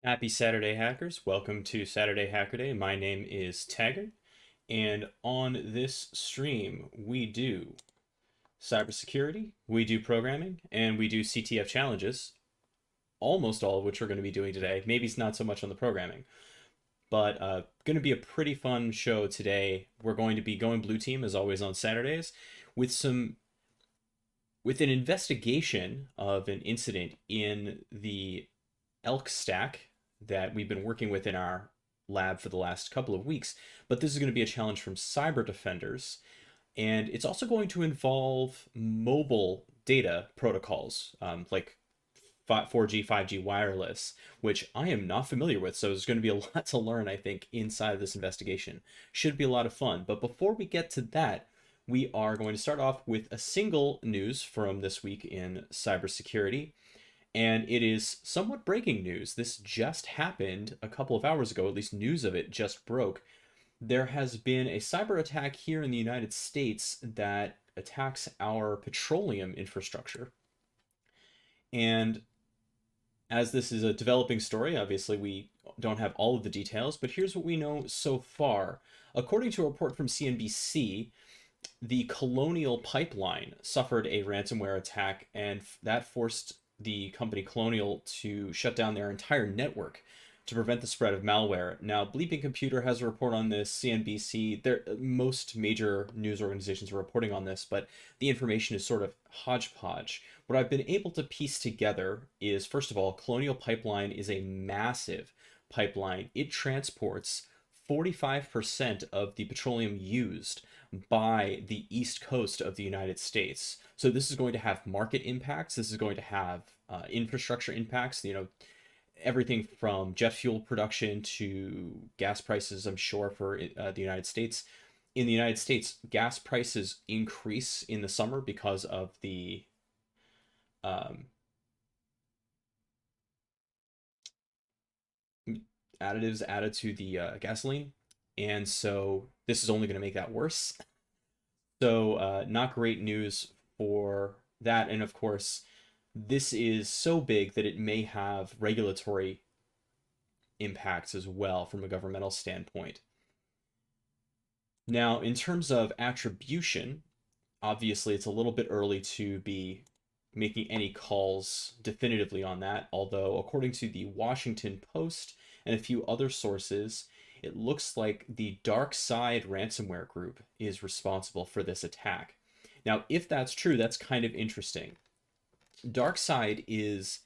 Happy Saturday, hackers. Welcome to Saturday Hacker Day. My name is Taggart, and on this stream, we do cybersecurity, we do programming, and we do CTF challenges, almost all of which we're going to be doing today. Maybe it's not so much on the programming, but going to be a pretty fun show today. We're going to be going blue team, as always, on Saturdays, with some with an investigation of an incident in the ELK stack that we've been working with in our lab for the last couple of weeks. But this is going to be a challenge from cyber defenders. And it's also going to involve mobile data protocols like 4G, 5G wireless, which I am not familiar with. So there's going to be a lot to learn, I think, inside of this investigation. Should be a lot of fun. But before we get to that, we are going to start off with a single news from this week in cybersecurity. And it is somewhat breaking news. This just happened a couple of hours ago, at least news of it just broke. There has been a cyber attack here in the United States that attacks our petroleum infrastructure. And as this is a developing story, obviously we don't have all of the details, but here's what we know so far. According to a report from CNBC, the Colonial pipeline suffered a ransomware attack, and that forced the company Colonial to shut down their entire network to prevent the spread of malware. Now, Bleeping Computer has a report on this, CNBC, most major news organizations are reporting on this, but the information is sort of hodgepodge. What I've been able to piece together is, first of all, Colonial Pipeline is a massive pipeline. It transports 45% of the petroleum used by the east coast of the United States. So this is going to have market impacts. This is going to have infrastructure impacts. Everything from jet fuel production to gas prices. I'm sure for the United States. In the United States, gas prices increase in the summer because of the um, additives added to the gasoline, and so this is only going to make that worse. So, not great news for that. And of course, this is so big that it may have regulatory impacts as well from a governmental standpoint. Now, in terms of attribution, obviously it's a little bit early to be making any calls definitively on that, although, according to the Washington Post and a few other sources, it looks like the Dark Side ransomware group is responsible for this attack. Now, if that's true, that's kind of interesting. Dark Side is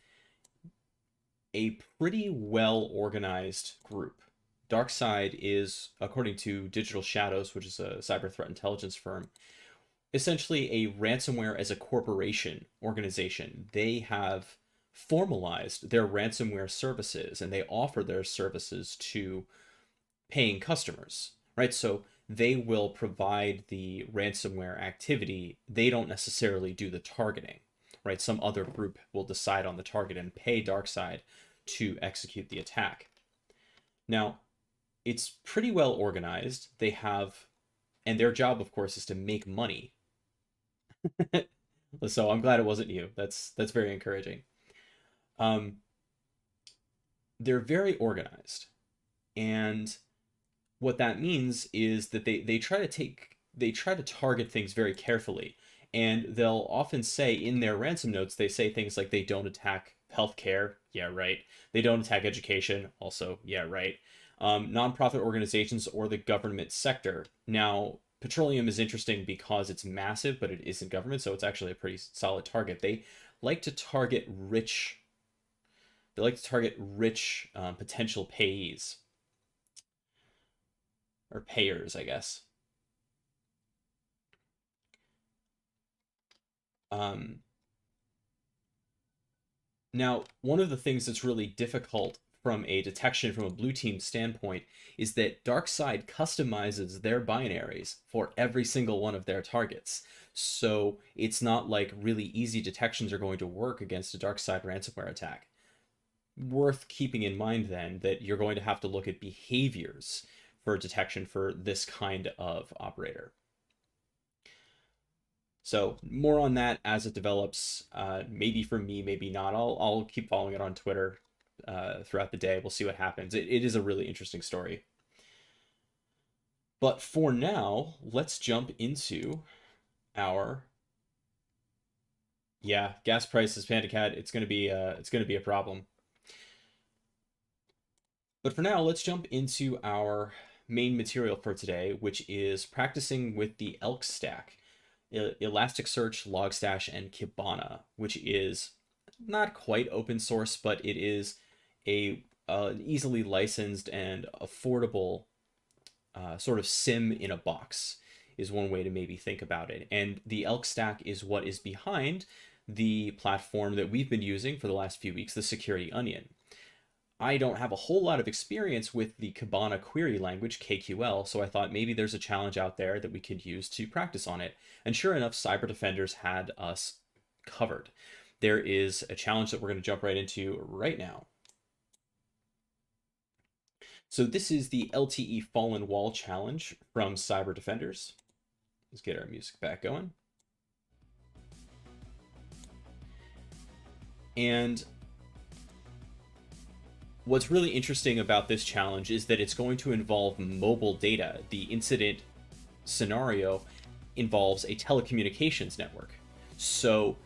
a pretty well organized group. Dark Side is, according to Digital Shadows, which is a cyber threat intelligence firm, essentially a ransomware as a corporation organization. They have formalized their ransomware services and they offer their services to paying customers, right? So they will provide the ransomware activity. They don't necessarily do the targeting, right? Some other group will decide on the target and pay DarkSide to execute the attack. Now, it's pretty well organized. They have, and their job, of course, is to make money. So I'm glad it wasn't you. That's very encouraging. Um, they're very organized, and what that means is that they try to target things very carefully, and they'll often say in their ransom notes, they say things like they don't attack healthcare, yeah, right, they don't attack education, also, yeah, right, nonprofit organizations or the government sector. Now, petroleum is interesting because it's massive, but it isn't government, so it's actually a pretty solid target. Like to target rich they like to target rich potential payees or payers, I guess. Um, Now, one of the things that's really difficult from a detection from a blue team standpoint is that DarkSide customizes their binaries for every single one of their targets. So it's not like really easy detections are going to work against a DarkSide ransomware attack. Worth keeping in mind then that you're going to have to look at behaviors for detection for this kind of operator. So more on that as it develops. Maybe from me, maybe not. I'll keep following it on Twitter. throughout the day. We'll see what happens. It is a really interesting story. But for now, let's jump into our gas prices, Panda Cat. It's gonna be a problem. But for now, let's jump into our main material for today, which is practicing with the ELK stack, Elasticsearch, Logstash, and Kibana, which is not quite open source, but it is an easily licensed and affordable sort of SIM in a box is one way to maybe think about it. And the ELK stack is what is behind the platform that we've been using for the last few weeks, the Security Onion. I don't have a whole lot of experience with the Kibana query language, KQL, so I thought maybe there's a challenge out there that we could use to practice on it. And sure enough, Cyber Defenders had us covered. There is a challenge that we're going to jump right into right now. So this is the LTE Fallen Wall challenge from Cyber Defenders. Let's get our music back going. And what's really interesting about this challenge is that it's going to involve mobile data. The incident scenario involves a telecommunications network. So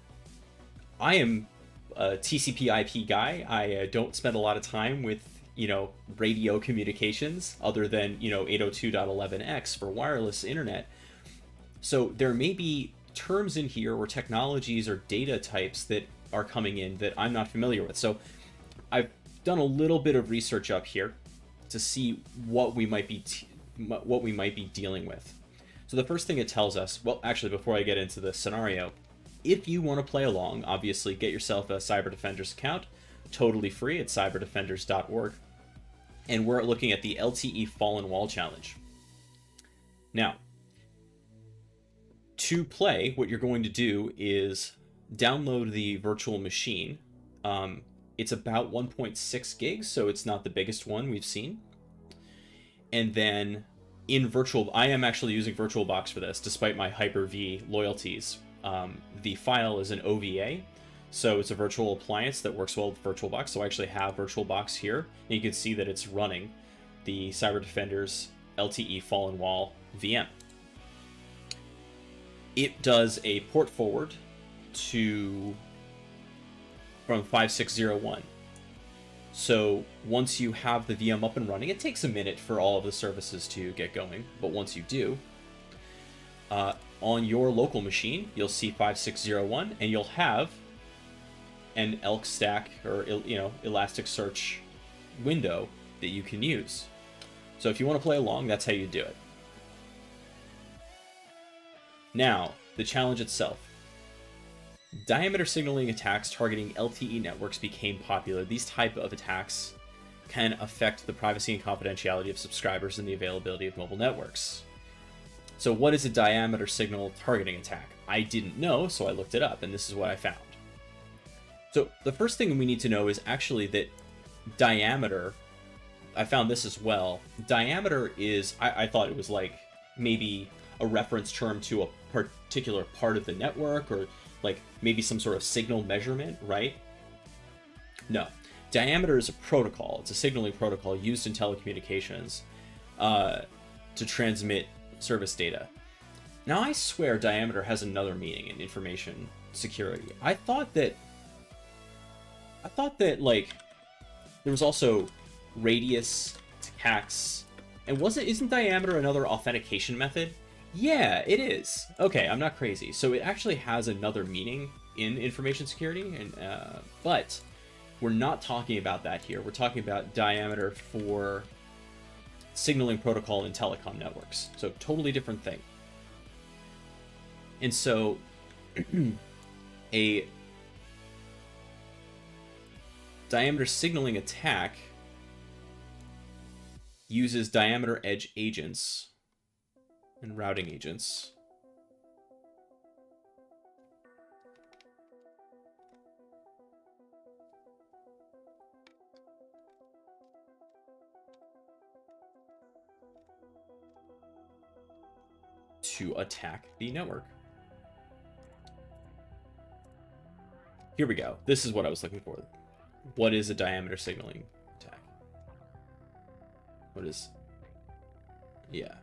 I am a TCP/IP guy. I don't spend a lot of time with, radio communications other than, 802.11x for wireless internet. So there may be terms in here or technologies or data types that are coming in that I'm not familiar with. So I've done a little bit of research up here to see what we might be dealing with. So the first thing it tells us, well, actually, before I get into the scenario, if you want to play along, obviously get yourself a Cyber Defenders account, totally free at cyberdefenders.org. And we're looking at the LTE Fallen Wall challenge. Now, to play, what you're going to do is download the virtual machine. It's about 1.6 gigs, so it's not the biggest one we've seen. And then I am actually using VirtualBox for this, despite my Hyper-V loyalties. The file is an OVA, so it's a virtual appliance that works well with VirtualBox. So I actually have VirtualBox here, and you can see that it's running the Cyber Defenders LTE Fallen Wall VM. It does a port forward from 5601. So once you have the VM up and running, it takes a minute for all of the services to get going, but once you do, on your local machine, you'll see 5601, and you'll have an ELK stack or Elasticsearch window that you can use. So if you want to play along, that's how you do it. Now, the challenge itself. Diameter signaling attacks targeting LTE networks became popular. These type of attacks can affect the privacy and confidentiality of subscribers and the availability of mobile networks. So what is a diameter signal targeting attack? I didn't know, so I looked it up, and this is what I found. So the first thing we need to know is actually that diameter, I found this as well. Diameter is, I thought it was like maybe a reference term to a particular part of the network, or like maybe some sort of signal measurement, right? No. Diameter is a protocol. It's a signaling protocol used in telecommunications to transmit service data. Now, I swear diameter has another meaning in information security. I thought that like there was also radius, tax, and isn't diameter another authentication method? Yeah, it is. Okay, I'm not crazy. So it actually has another meaning in information security, and but we're not talking about that here. We're talking about diameter for signaling protocol in telecom networks. So totally different thing. And so a diameter signaling attack uses diameter edge agents and routing agents to attack the network. Here we go. This is what I was looking for. What is a diameter signaling attack? What is... Yeah.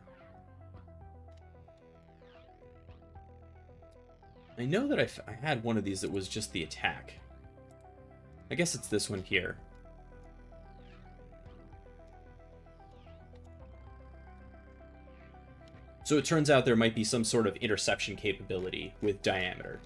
I know that I had one of these that was just the attack. I guess it's this one here. So it turns out there might be some sort of interception capability with diameter.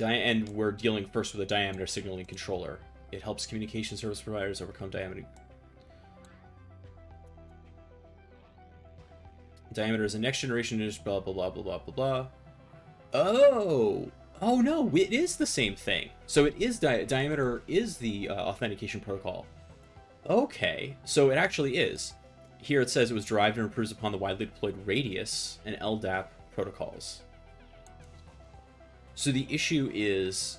And we're dealing first with a diameter signaling controller. It helps communication service providers overcome diameter. Diameter is a next generation blah blah blah blah blah blah blah. Oh no, it is the same thing. So it is diameter is the authentication protocol. Okay, so it actually is. Here it says it was derived and improves upon the widely deployed radius and LDAP protocols. So the issue is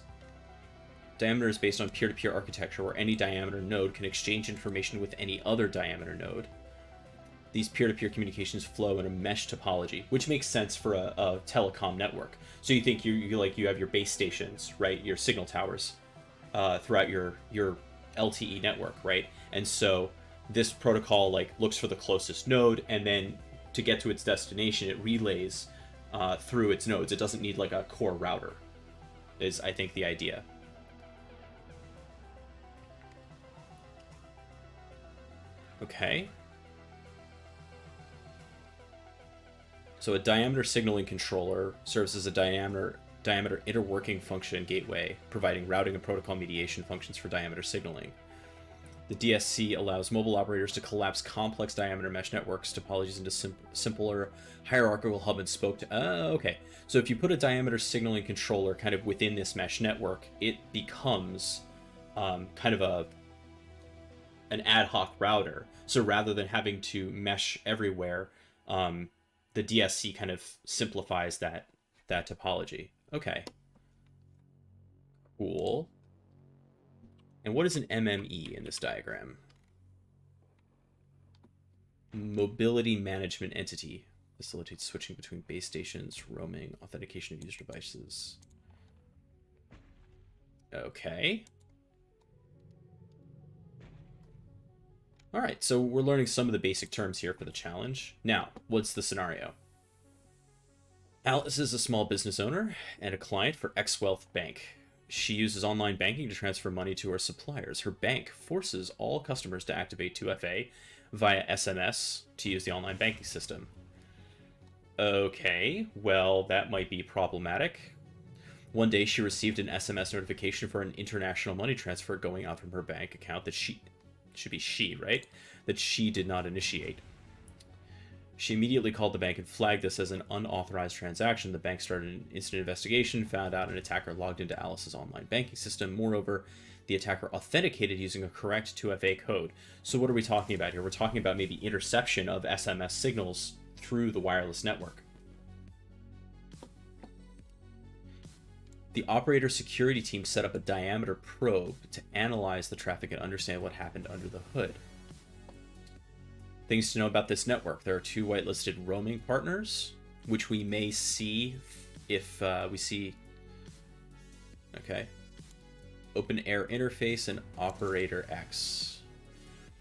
diameter is based on peer-to-peer architecture where any diameter node can exchange information with any other diameter node. These peer-to-peer communications flow in a mesh topology, which makes sense for a telecom network. So you think you have your base stations, right? Your signal towers throughout your LTE network, right? And so this protocol like looks for the closest node, and then to get to its destination, it relays through its nodes. It doesn't need like a core router, is I think the idea. Okay. So a diameter signaling controller serves as a diameter interworking function gateway, providing routing and protocol mediation functions for diameter signaling. The DSC allows mobile operators to collapse complex diameter mesh networks topologies into simpler hierarchical hub and spoke. Okay. So if you put a diameter signaling controller kind of within this mesh network, it becomes kind of an ad hoc router. So rather than having to mesh everywhere, the DSC kind of simplifies that topology. Okay. Cool. And what is an MME in this diagram? Mobility Management Entity. Facilitates switching between base stations, roaming, authentication of user devices. Okay. All right, so we're learning some of the basic terms here for the challenge. Now, what's the scenario? Alice is a small business owner and a client for X Wealth Bank. She uses online banking to transfer money to her suppliers. Her bank forces all customers to activate 2FA via SMS to use the online banking system. Okay, well, that might be problematic. One day she received an SMS notification for an international money transfer going out from her bank account that right? That she did not initiate. She immediately called the bank and flagged this as an unauthorized transaction. The bank started an incident investigation, found out an attacker logged into Alice's online banking system. Moreover, the attacker authenticated using a correct 2FA code. So what are we talking about here? We're talking about maybe interception of SMS signals through the wireless network. The operator security team set up a diameter probe to analyze the traffic and understand what happened under the hood. Things to know about this network. There are 2 whitelisted roaming partners, which we may see if we see... Okay. Open Air Interface and Operator X.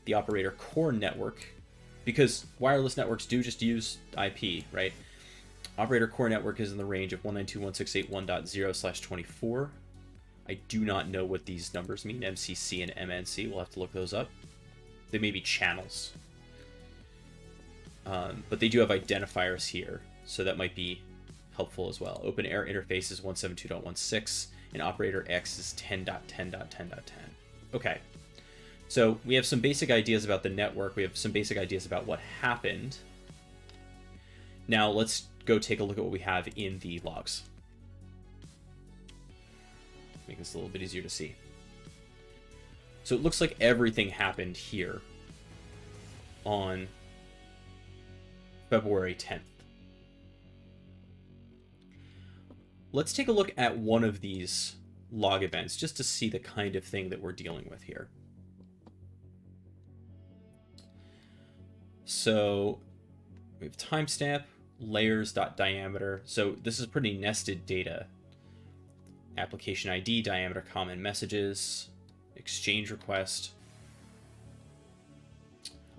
The operator core network, because wireless networks do just use IP, right? Operator core network is in the range of 192.168.1.0/24. I do not know what these numbers mean, MCC and MNC. We'll have to look those up. They may be channels. But they do have identifiers here, so that might be helpful as well. Open Air Interface is 172.16, and Operator X is 10.10.10.10. Okay. So we have some basic ideas about the network. We have some basic ideas about what happened. Now let's go take a look at what we have in the logs. Make this a little bit easier to see. So it looks like everything happened here on February 10th. Let's take a look at one of these log events just to see the kind of thing that we're dealing with here. So we have timestamp. layers.diameter. So this is pretty nested data. Application ID, diameter, common messages, exchange request.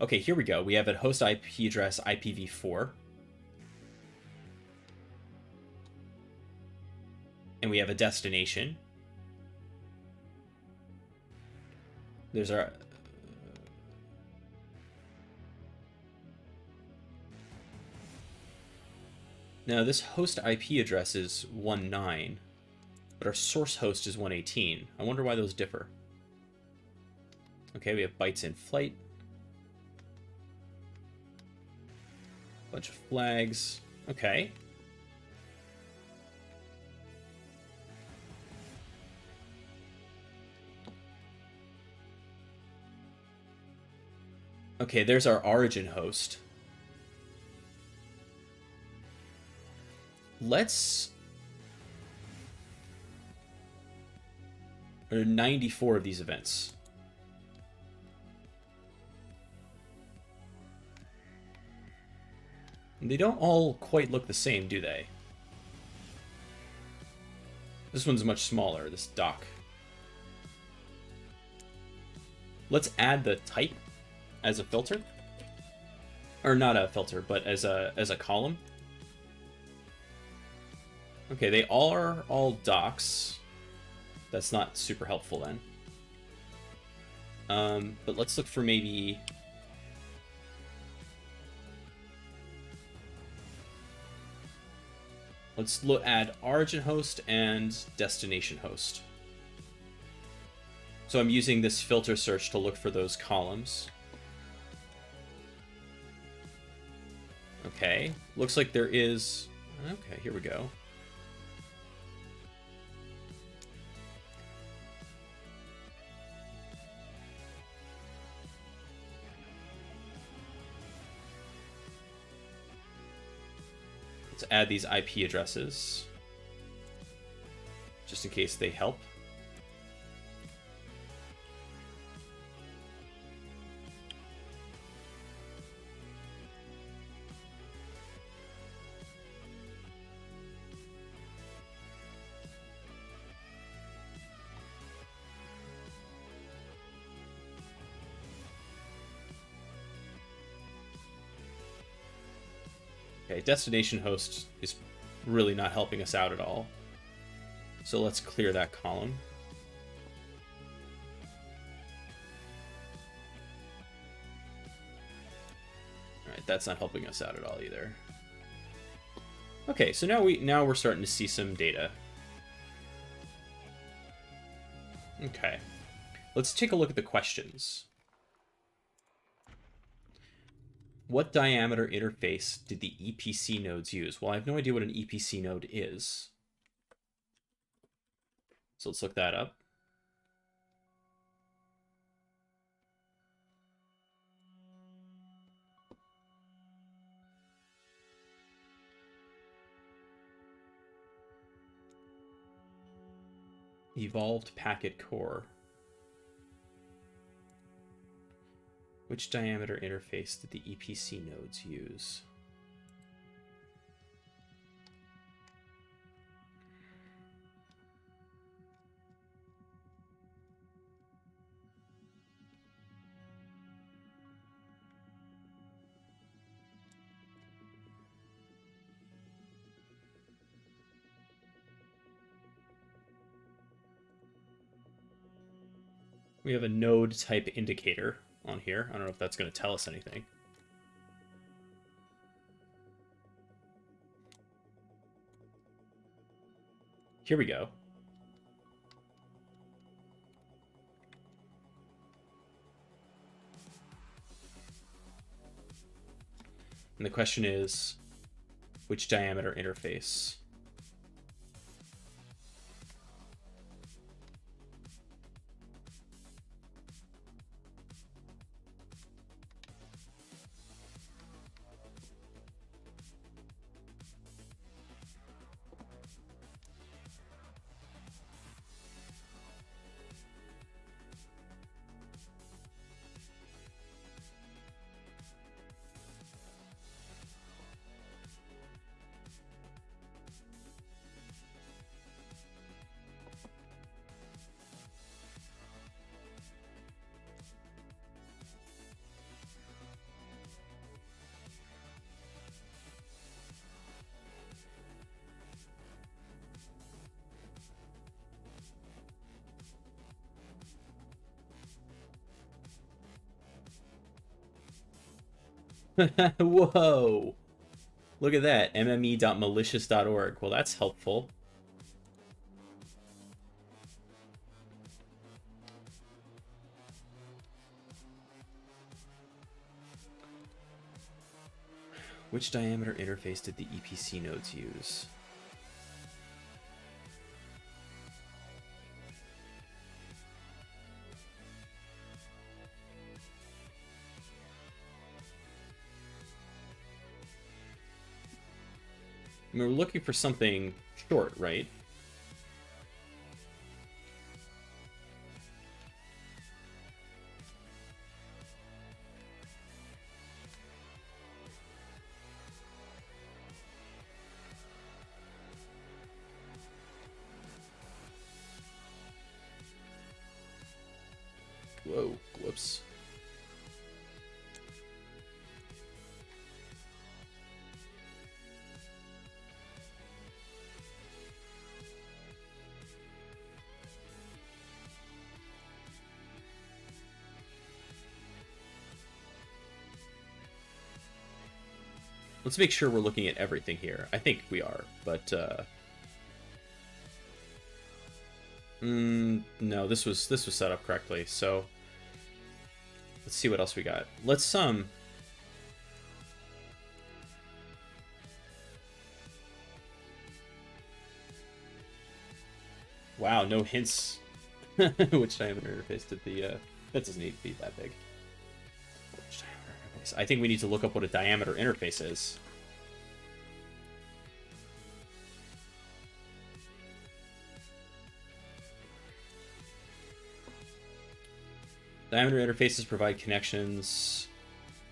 Okay, here we go. We have a host IP address IPv4. And we have a destination. There's our... Now this host IP address is 19, but our source host is 118. I wonder why those differ. Okay, we have bytes in flight. Bunch of flags. Okay. Okay, there's our origin host. Let's... There are 94 of these events. They don't all quite look the same, do they? This one's much smaller, this dock. Let's add the type as a filter. Or not a filter, but as a column. Okay, they are all docs. That's not super helpful then. But let's look for maybe... Let's add origin host and destination host. So I'm using this filter search to look for those columns. Okay, looks like there is... Okay, here we go. Let's add these IP addresses, just in case they help. Okay, destination host is really not helping us out at all. So let's clear that column. All right, that's not helping us out at all either. Okay, so now we're starting to see some data. Okay, let's take a look at the questions. What diameter interface did the EPC nodes use? Well, I have no idea what an EPC node is. So let's look that up. Evolved packet core. Which diameter interface did the EPC nodes use? We have a node type indicator on here. I don't know if that's going to tell us anything. Here we go. And the question is, which diameter interface? Whoa! Look at that, mme.malicious.org. Well, that's helpful. Which diameter interface did the EPC nodes use? I mean, we're looking for something short, right? Whoa, whoops. Let's make sure we're looking at everything here. I think we are, but no, this was set up correctly. So let's see what else we got. Let's wow, no hints. Which diameter interface did the that doesn't need to be that big. Which diameter interface? I think we need to look up what a diameter interface is. Diameter interfaces provide connections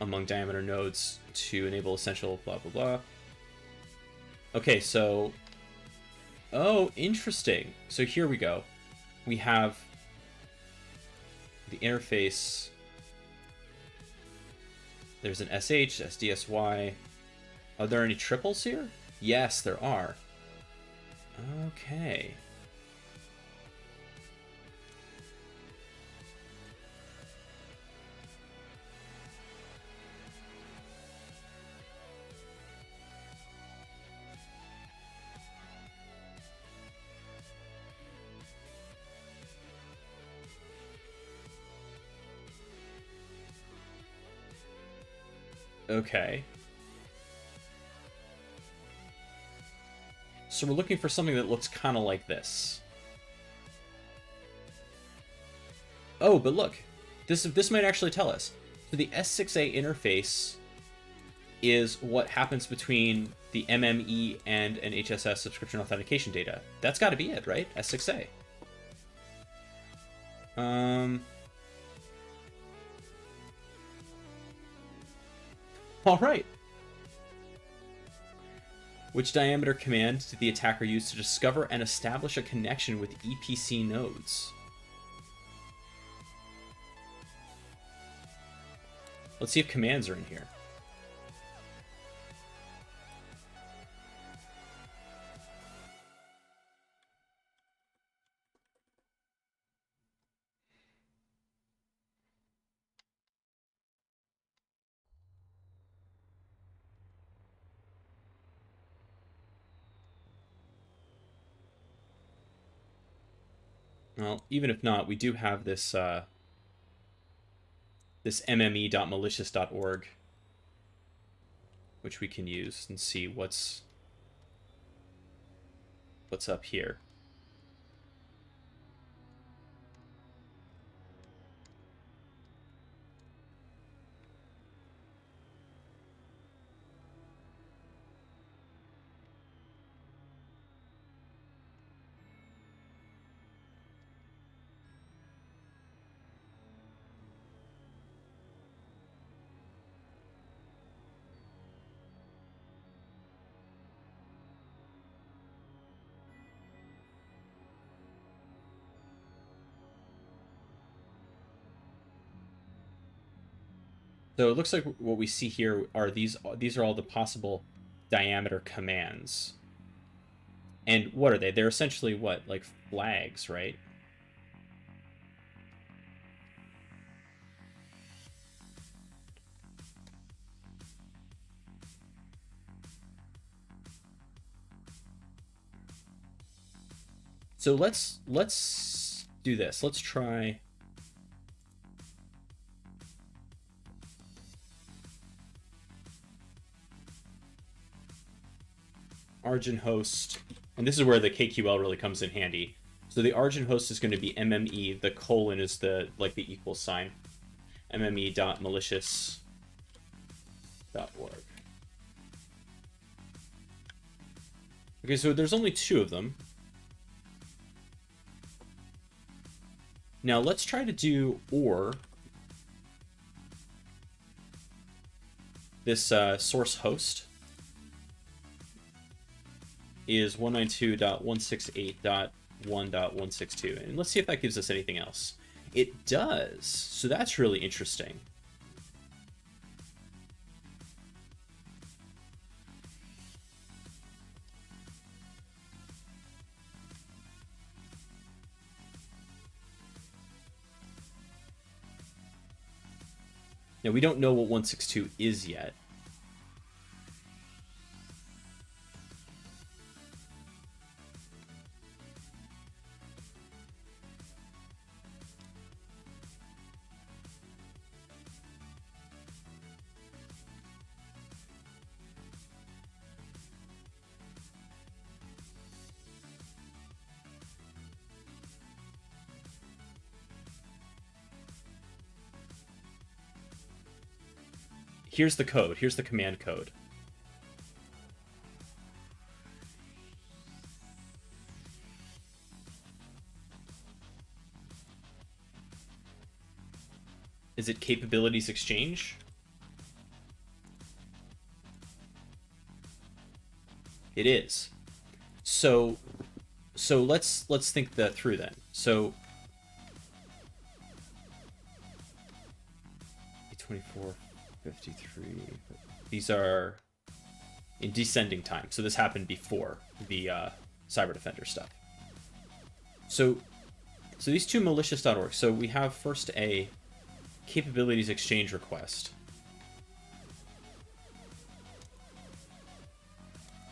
among diameter nodes to enable essential blah blah blah. Okay, so oh, interesting. So here we go. We have the interface. There's an SH, SDSY. Are there any triples here? Yes, there are. Okay. Okay. So we're looking for something that looks kind of like this. Oh, but look. This might actually tell us. So the S6A interface is what happens between the MME and an HSS subscription authentication data. That's got to be it, right? S6A. All right. Which diameter command did the attacker use to discover and establish a connection with EPC nodes? Let's see if commands are in here. Well, even if not, we do have this this mme.malicious.org, which we can use and see what's up here. So it looks like what we see here are these are all the possible diameter commands. And what are they? They're essentially what? Like flags, right? So let's do this. Let's try origin host, and this is where the KQL really comes in handy. So the origin host is going to be MME. The colon is the the equal sign. MME.malicious.org. Okay, so there's only 2 of them. Now let's try to do or this source host is 192.168.1.162, and let's see if that gives us anything else. It does, so that's really interesting. Now, we don't know what 162 is yet. Here's the code. Here's the command code. Is it capabilities exchange? It is. So let's think that through then. So 24 53. These are in descending time. So this happened before the Cyber Defender stuff. So these 2 malicious.org. So we have first a capabilities exchange request.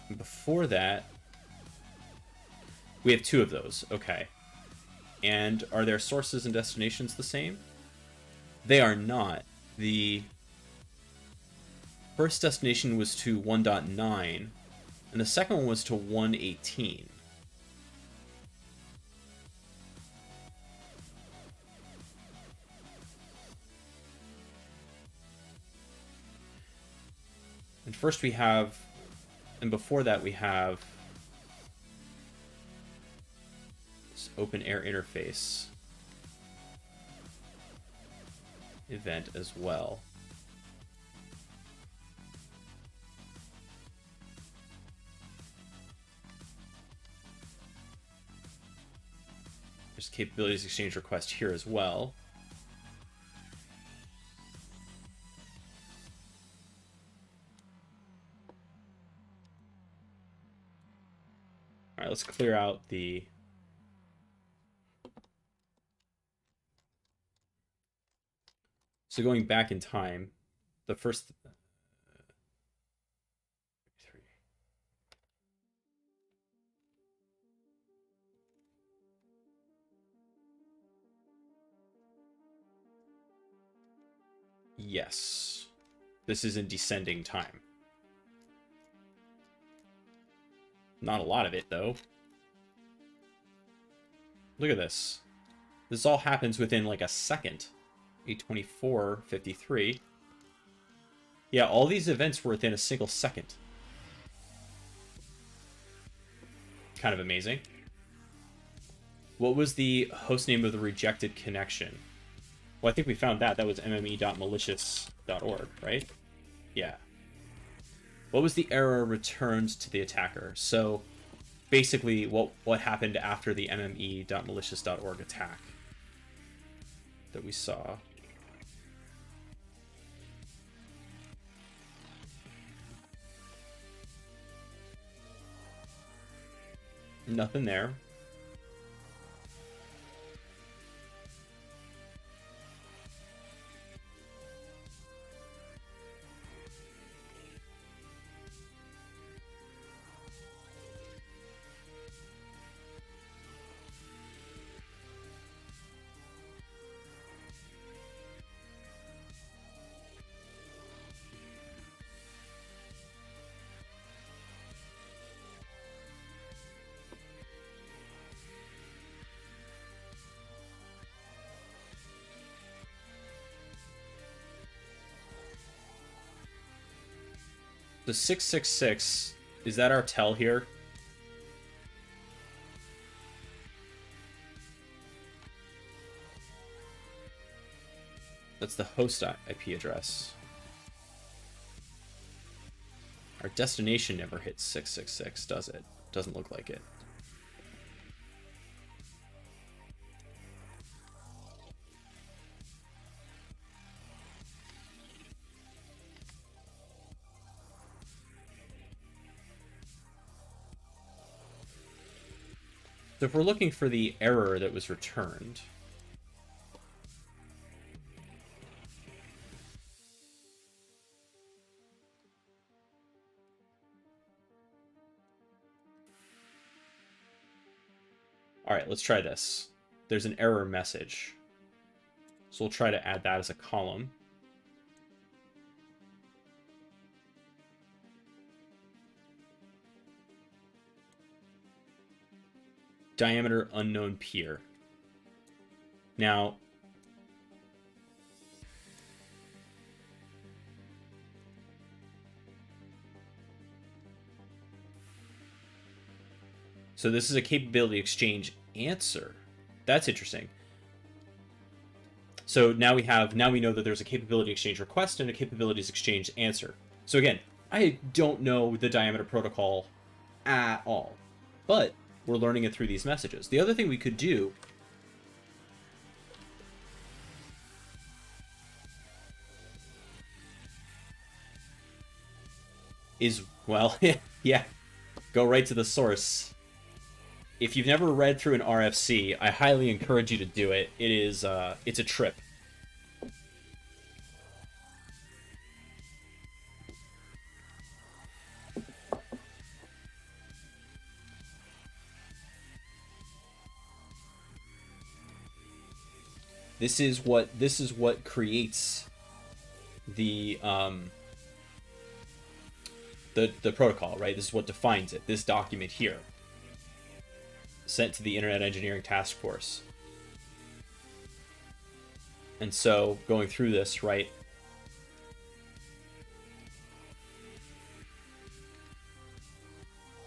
And before that, we have 2 of those. Okay. And are their sources and destinations the same? They are not. The first destination was to 1.9, and the second one was to 1.18. And first we have, and before that we have this open air interface event as well. There's capabilities exchange request here as well. All right, let's clear out the So going back in time, the first Yes. This is in descending time. Not a lot of it, though. Look at this. This all happens within like a second. 8:24:53. Yeah, all these events were within a single second. Kind of amazing. What was the hostname of the rejected connection? Well, I think we found that. That was mme.malicious.org, right? Yeah. What was the error returned to the attacker? So basically what happened after the mme.malicious.org attack that we saw. Nothing there. The 666, is that our tell here? That's the host IP address. Our destination never hits 666, does it? Doesn't look like it. So if we're looking for the error that was returned, all right, let's try this. There's an error message. So we'll try to add that as a column. Diameter unknown peer. Now, so this is a capability exchange answer. That's interesting. So now we know that there's a capability exchange request and a capabilities exchange answer. So again, I don't know the diameter protocol at all, but we're learning it through these messages. The other thing we could do is, well, yeah, go right to the source. If you've never read through an RFC, I highly encourage you to do it. It is, it's a trip. This is what creates the protocol, right? This is what defines it. This document here, sent to the Internet Engineering Task Force. And so, going through this, right?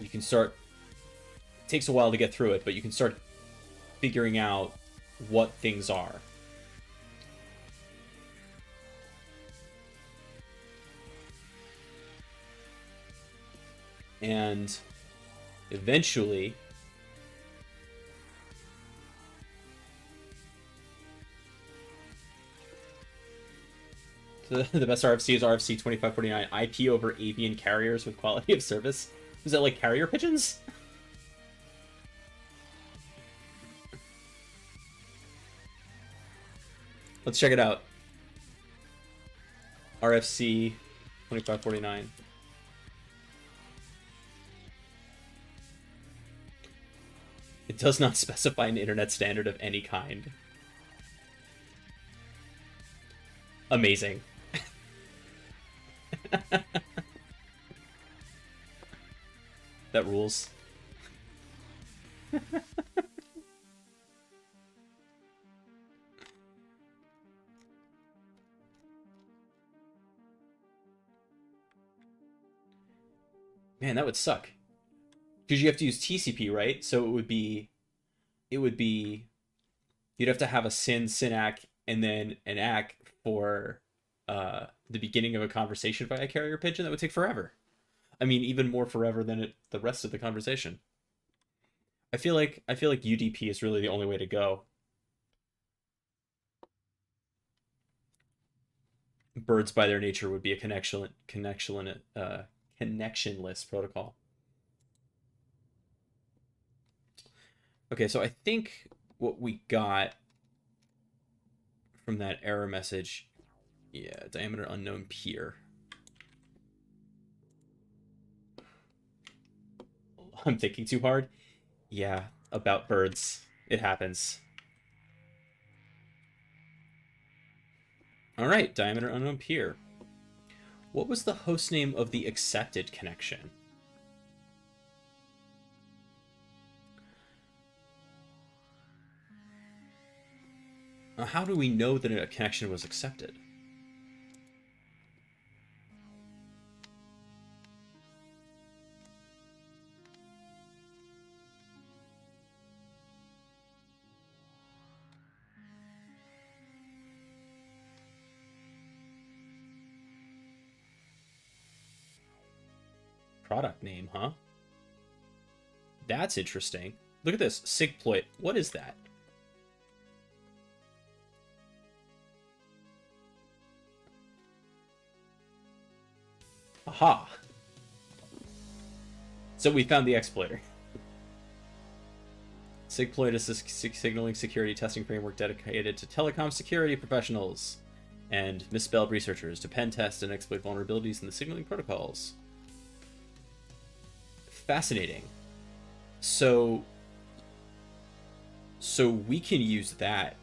You can start. It takes a while to get through it, but you can start figuring out what things are. And eventually, the best RFC is RFC 2549, IP over avian carriers with quality of service. Is that like carrier pigeons? Let's check it out. RFC 2549. It does not specify an internet standard of any kind. Amazing. That rules. Man, that would suck. Because you have to use TCP, right? So it would be, you'd have to have a synac, and then an ACK for the beginning of a conversation via carrier pigeon. That would take forever. I mean, even more forever than the rest of the conversation. I feel like UDP is really the only way to go. Birds by their nature would be a connectionless protocol. Okay, so I think what we got from that error message, yeah, diameter unknown peer. I'm thinking too hard. Yeah, about birds. It happens. All right, diameter unknown peer. What was the hostname of the accepted connection? How do we know that a connection was accepted? product name, huh? That's interesting. Look at this. Sigploit. What is that? Aha. So we found the exploiter. Sigploit is a signaling security testing framework dedicated to telecom security professionals and misspelled researchers to pen test and exploit vulnerabilities in the signaling protocols. Fascinating. So we can use that,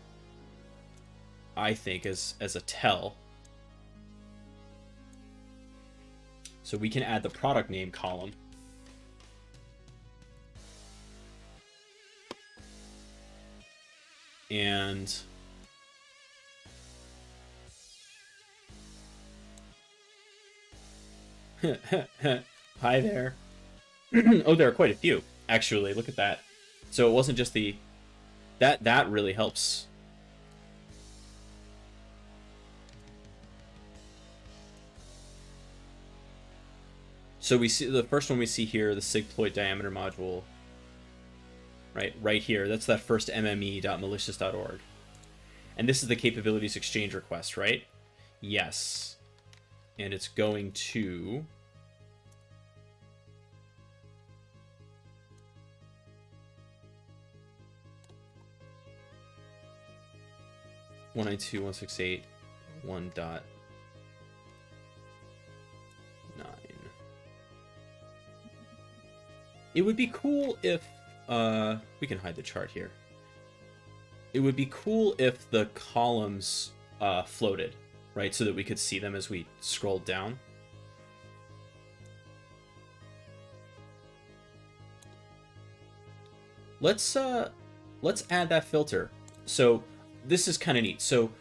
I think, as a tell. So we can add the product name column. And hi there. Oh, there are quite a few, actually. Look at that. So it wasn't just the... That really helps. So we see the first one we see here, the sigploit diameter module. Right here. That's that first mme.malicious.org. And this is the capabilities exchange request, right? Yes. And it's going to... One 192.168.1.9. It would be cool if we can hide the chart here. It would be cool if the columns floated, right, so that we could see them as we scrolled down. Let's add that filter. So this is kind of neat. So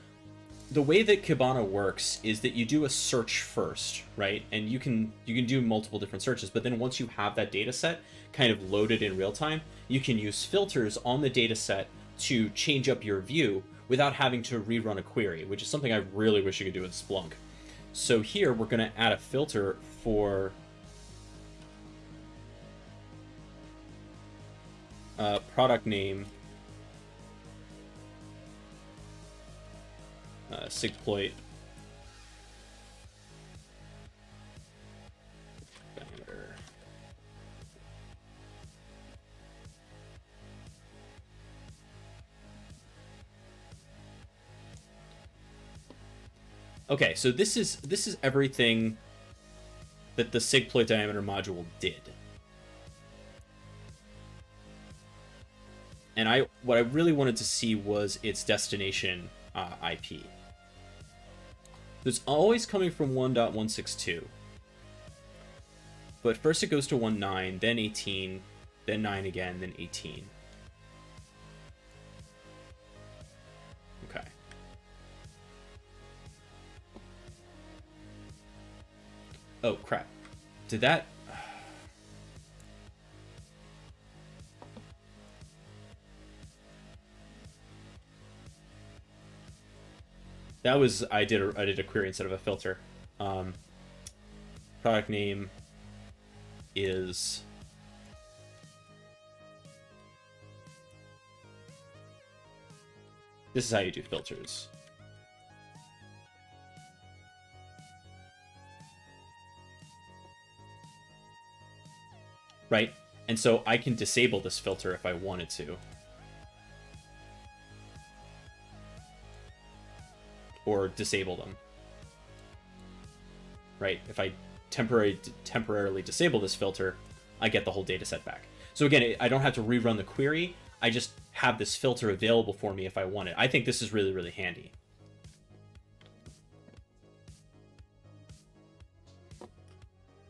the way that Kibana works is that you do a search first, right? And you can do multiple different searches, but then once you have that data set kind of loaded in real time, you can use filters on the data set to change up your view without having to rerun a query, which is something I really wish you could do with Splunk. So here we're going to add a filter for product name sigploit diameter. Okay, so this is everything that the sigploit diameter module did. And what I really wanted to see was its destination IP. It's always coming from 1.162. But first it goes to 1.9, then 18, then 9 again, then 18. Okay. Oh, crap. Did that... That was I did a query instead of a filter. Product name is this is how you do filters. Right? And so I can disable this filter if I wanted to. Or disable them. Right? If I temporarily disable this filter, I get the whole data set back. So again, I don't have to rerun the query. I just have this filter available for me if I want it. I think this is really, really handy.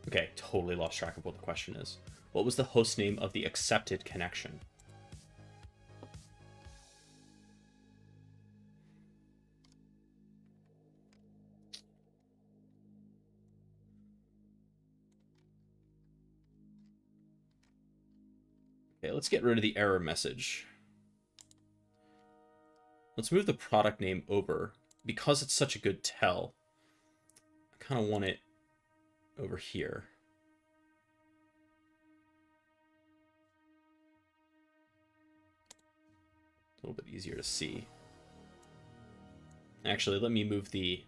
Okay, totally lost track of what the question is. What was the host name of the accepted connection? Okay, let's get rid of the error message. Let's move the product name over. Because it's such a good tell, I kind of want it over here. a little bit easier to see. Actually, let me move the...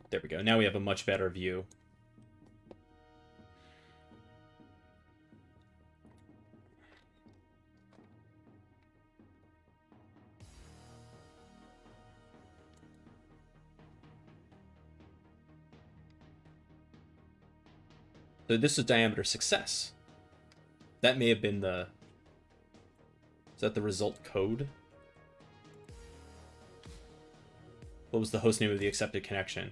There we go. Now we have a much better view. So this is diameter success. That may have been the... Is that the result code? What was the hostname of the accepted connection?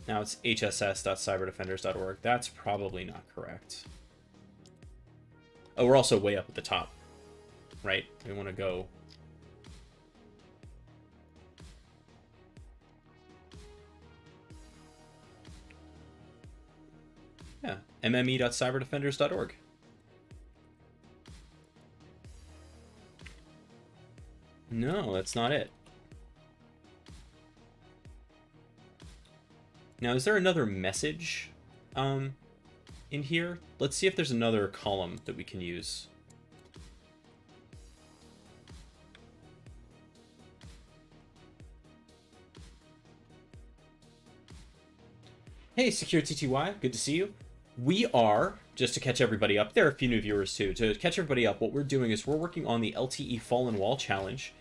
Now it's hss.cyberdefenders.org. That's probably not correct. Oh, we're also way up at the top, right? We want to go... Yeah, mme.cyberdefenders.org. No, that's not it. Now, is there another message in here? Let's see if there's another column that we can use. Hey, SecureTTY, good to see you. We are, just to catch everybody up, there are a few new viewers too. To catch everybody up, what we're doing is we're working on the LTE Fallen Wall Challenge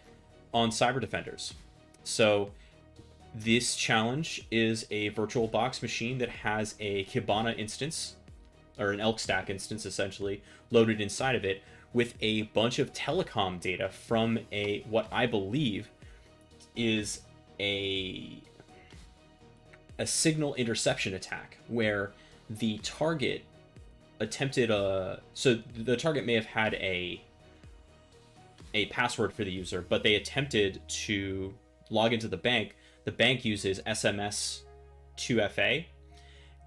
on Cyber Defenders. So this challenge is a virtual box machine that has a Kibana instance, or an ELK stack instance essentially, loaded inside of it with a bunch of telecom data from a, what I believe is a signal interception attack, where the target attempted so the target may have had a password for the user, but they attempted to log into the bank. The bank uses SMS 2FA,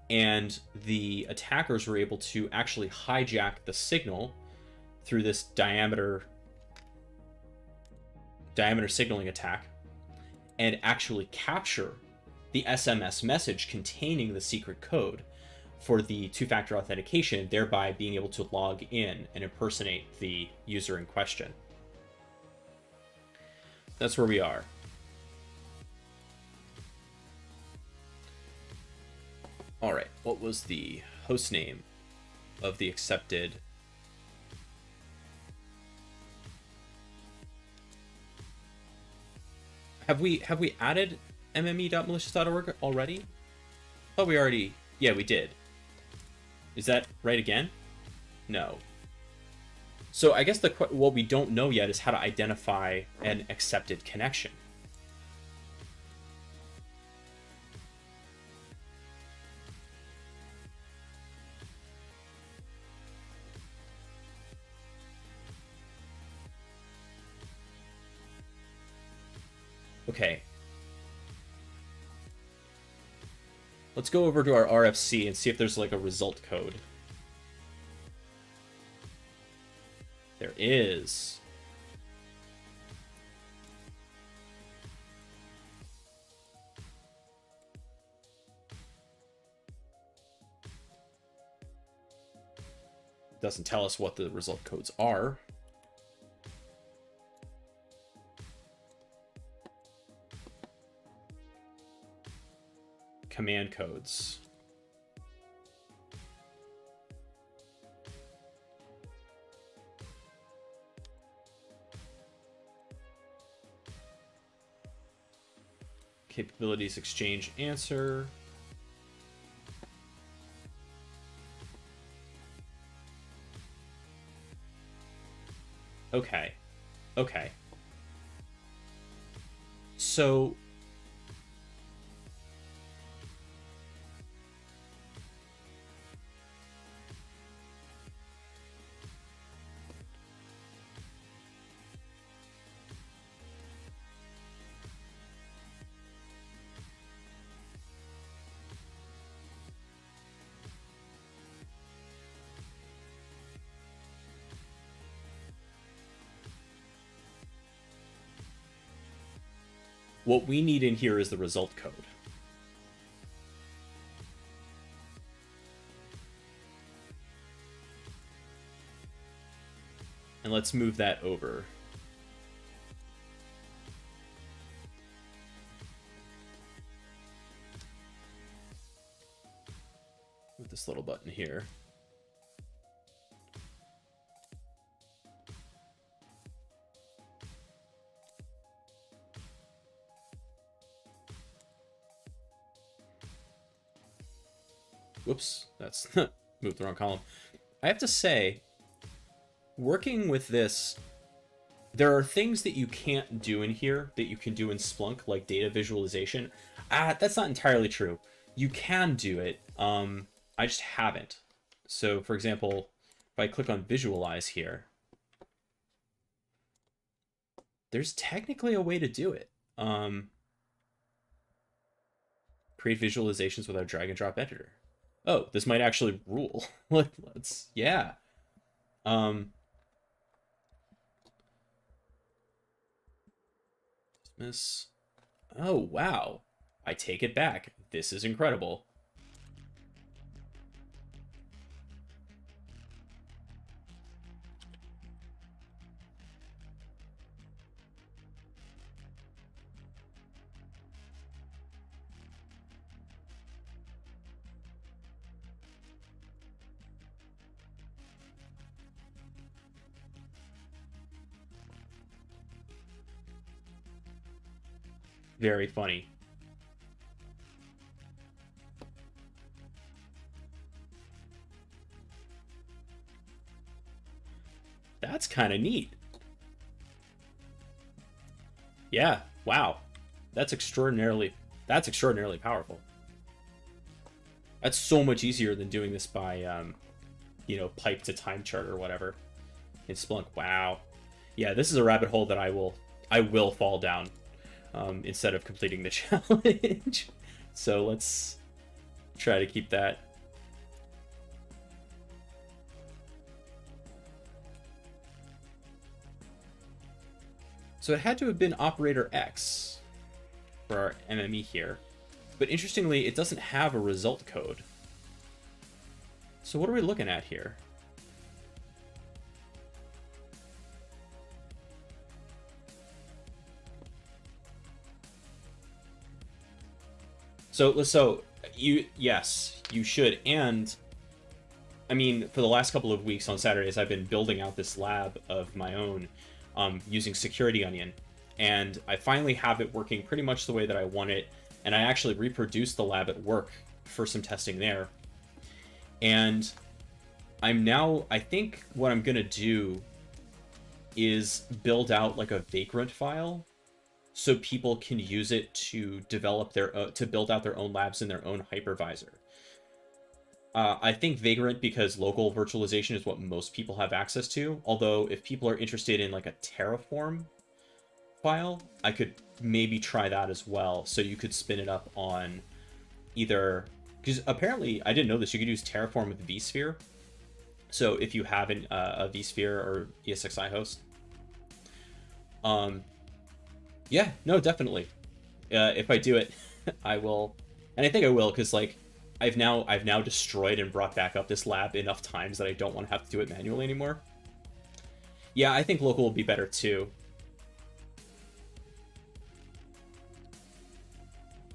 and the attackers were able to actually hijack the signal through this diameter signaling attack and actually capture the SMS message containing the secret code for the two-factor authentication, thereby being able to log in and impersonate the user in question. That's where we are. All right, what was the host name of the accepted? Have we added mme.malicious.org already? Oh, we already... Yeah, we did. Is that right again? No. So I guess what we don't know yet is how to identify an accepted connection. Okay. Let's go over to our RFC and see if there's like a result code. There is. Doesn't tell us what the result codes are. Command codes. Capabilities exchange answer. Okay. Okay. So what we need in here is the result code. And let's move that over. With this little button here. Whoops, that's moved the wrong column. I have to say, working with this, there are things that you can't do in here that you can do in Splunk, like data visualization. That's not entirely true. You can do it. I just haven't. So, for example, if I click on visualize here, there's technically a way to do it. Create visualizations with our drag and drop editor. Oh, this might actually rule. Let's, yeah. Dismiss. Oh, wow. I take it back. This is incredible. Very funny. That's kind of neat. Yeah, wow. That's extraordinarily powerful. That's so much easier than doing this by you know, pipe to time chart or whatever in Splunk. Wow. Yeah, this is a rabbit hole that I will fall down instead of completing the challenge. So let's try to keep that. So it had to have been operator X for our MME here. But interestingly, it doesn't have a result code. So what are we looking at here? So yes, you should. And I mean, for the last couple of weeks on Saturdays, I've been building out this lab of my own using Security Onion. And I finally have it working pretty much the way that I want it. And I actually reproduced the lab at work for some testing there. And I think what I'm going to do is build out like a Vagrant file so people can use it to develop to build out their own labs in their own hypervisor. I think Vagrant, because local virtualization is what most people have access to. Although if people are interested in like a Terraform file, I could maybe try that as well. So you could spin it up on either, because apparently I didn't know this, you could use Terraform with vSphere. So if you have a vSphere or ESXi host, yeah, no, definitely. If I do it, I will, and I think I will, because like I've now destroyed and brought back up this lab enough times that I don't want to have to do it manually anymore. Yeah, I think local will be better too.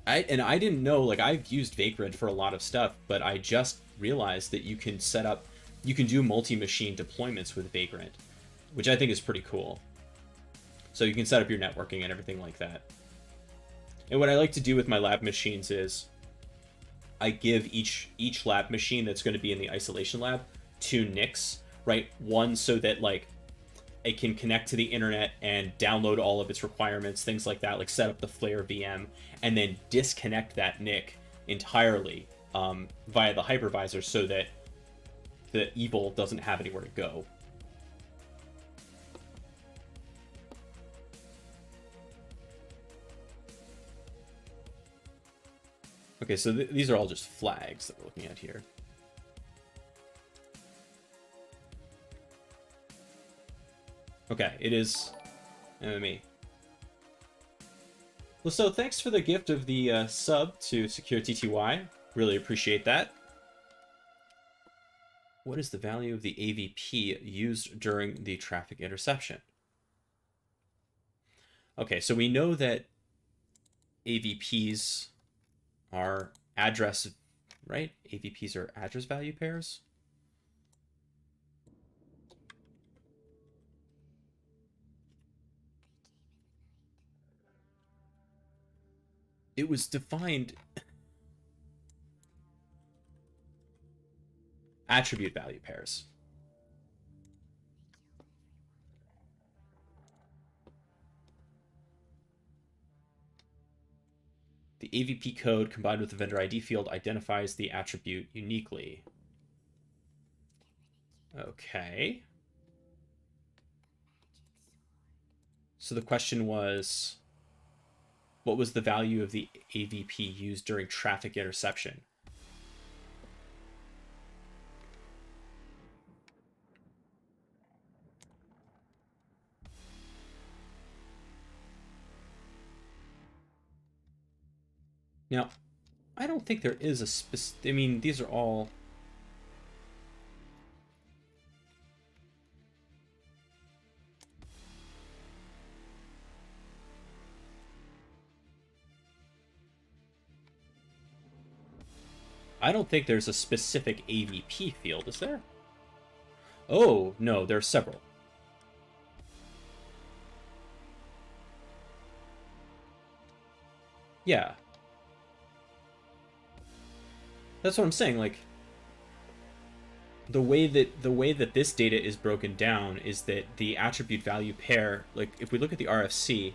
I didn't know, like, I've used Vagrant for a lot of stuff, but I just realized that you can do multi-machine deployments with Vagrant, which I think is pretty cool. So you can set up your networking and everything like that. And what I like to do with my lab machines is I give each lab machine that's going to be in the isolation lab 2 NICs, right? One so that like it can connect to the internet and download all of its requirements, things like that, like set up the Flare VM, and then disconnect that NIC entirely via the hypervisor so that the evil doesn't have anywhere to go. Okay, so these are all just flags that we're looking at here. Okay, it is MME. Well, so thanks for the gift of the sub to Secure TTY. Really appreciate that. What is the value of the AVP used during the traffic interception? Okay, so we know that AVPs are address, right? AVPs are address value pairs. It was defined attribute value pairs. The AVP code combined with the vendor ID field identifies the attribute uniquely. Okay. So the question was, what was the value of the AVP used during traffic interception? Now, I don't think there is a specific... I mean, these are all... I don't think there's a specific AVP field, is there? Oh, no, there are several. Yeah. That's what I'm saying, like the way that this data is broken down is that the attribute value pair, like if we look at the RFC,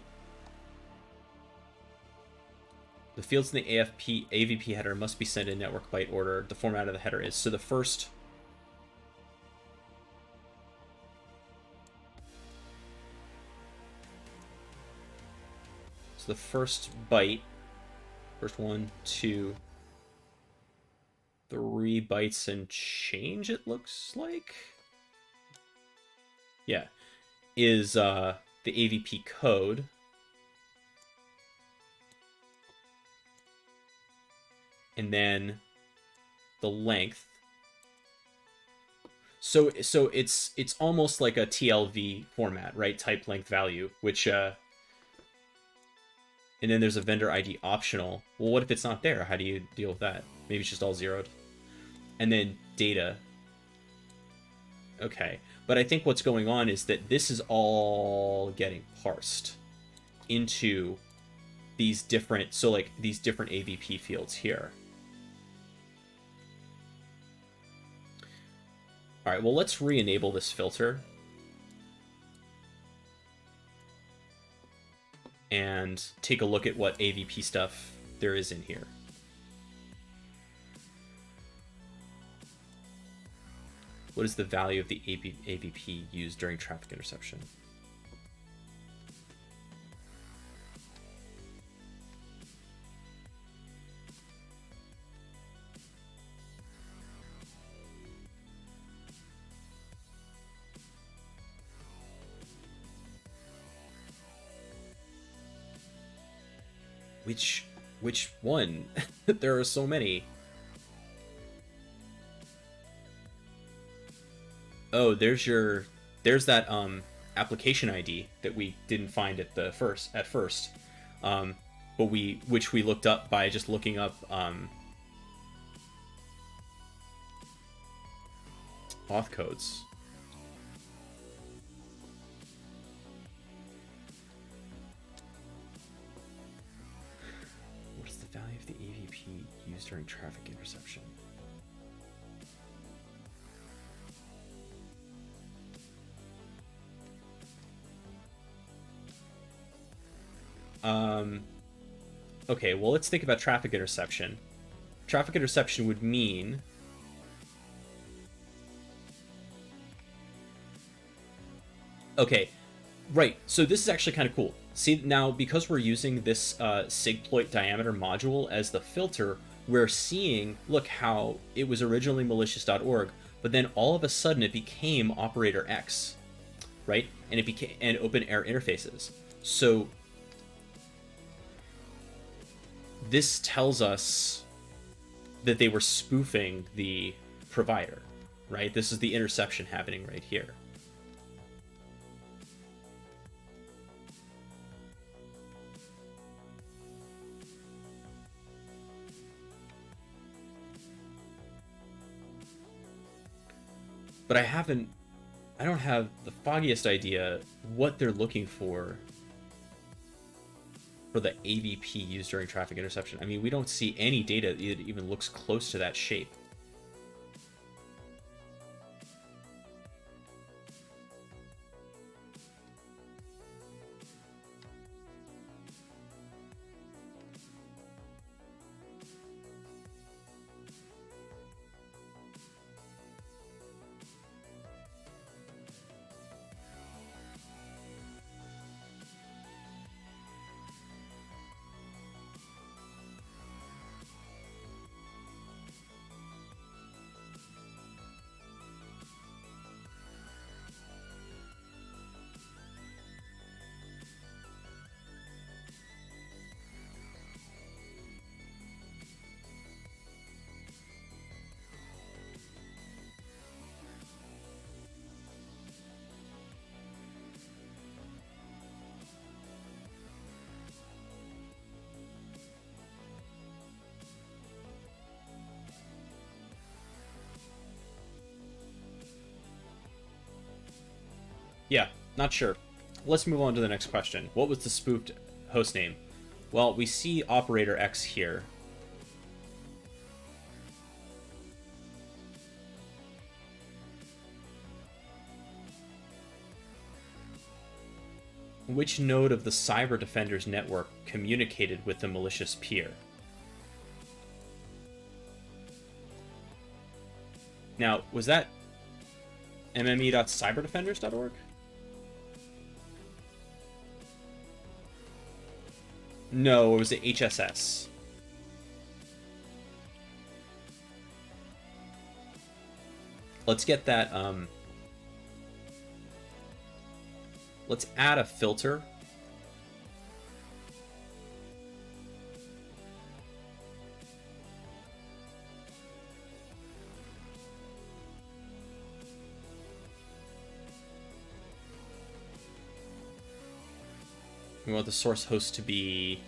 the fields in the AVP header must be sent in network byte order. The format of the header is, so the first byte, first 1, 2, 3 bytes and change, it looks like. Yeah. Is the AVP code. And then the length. So it's almost like a TLV format, right? Type length value, which and then there's a vendor ID optional. Well, what if it's not there? How do you deal with that? Maybe it's just all zeroed. And then data. Okay. But I think what's going on is that this is all getting parsed into these different, so like these different AVP fields here. All right, well, let's re-enable this filter. And take a look at what AVP stuff there is in here. What is the value of the AVP used during traffic interception? Which one? There are so many. Oh, there's that application ID that we didn't find at first, but which we looked up by just looking up auth codes. What's the value of the AVP used during traffic interception? Okay, well, let's think about traffic interception. Traffic interception would mean okay, right. So this is actually kind of cool. See, now because we're using this sigploit diameter module as the filter, we're seeing, look how it was originally malicious.org, but then all of a sudden it became operator X, right? And it became and open air interfaces. So this tells us that they were spoofing the provider, right? This is the interception happening right here. But I don't have the foggiest idea what they're looking for the AVP used during traffic interception. I mean, we don't see any data that even looks close to that shape. Yeah, not sure. Let's move on to the next question. What was the spoofed hostname? Well, we see operator X here. Which node of the Cyber Defender's network communicated with the malicious peer? Now, was that mme.cyberdefenders.org? No, it was the HSS. Let's get that, let's add a filter. We want the source host to be...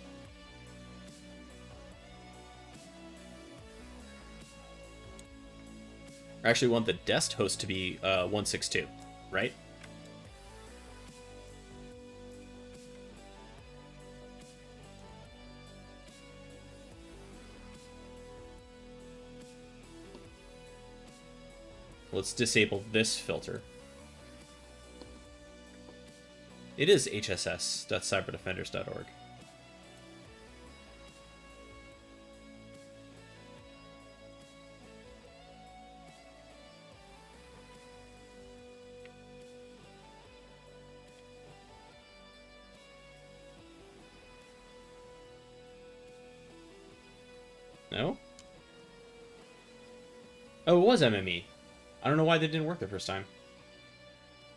Actually, we want the dest host to be 162, right? Let's disable this filter. It is hss.cyberdefenders.org. No? Oh, it was MME. I don't know why that didn't work the first time.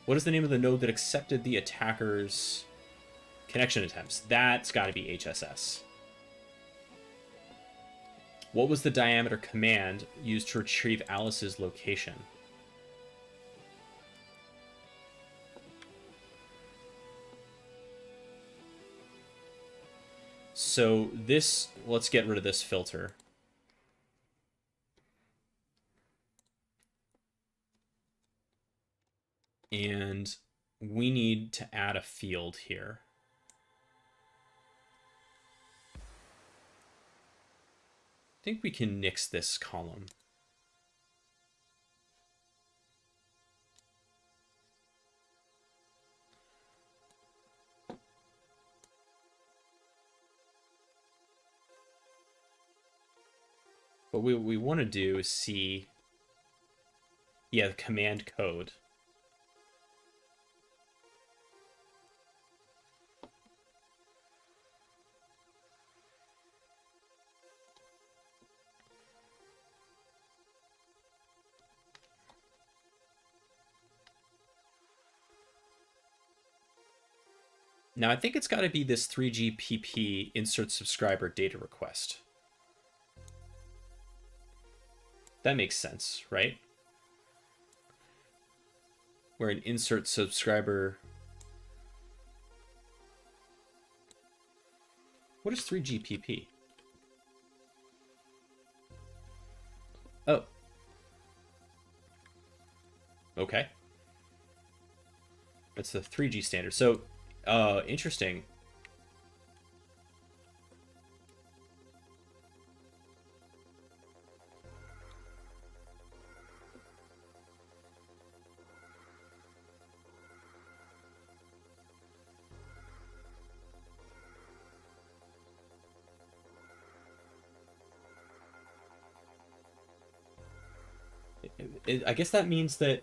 What is the name of the node that accepted the attacker's connection attempts? That's got to be HSS. What was the diameter command used to retrieve Alice's location? So this, let's get rid of this filter. And we need to add a field here. I think we can nix this column. What we want to do is see, yeah, the command code. Now, I think it's got to be this 3GPP insert subscriber data request. That makes sense, right? where an insert subscriber. What is 3GPP? Oh. Okay. That's the 3G standard. So, interesting. I guess that means that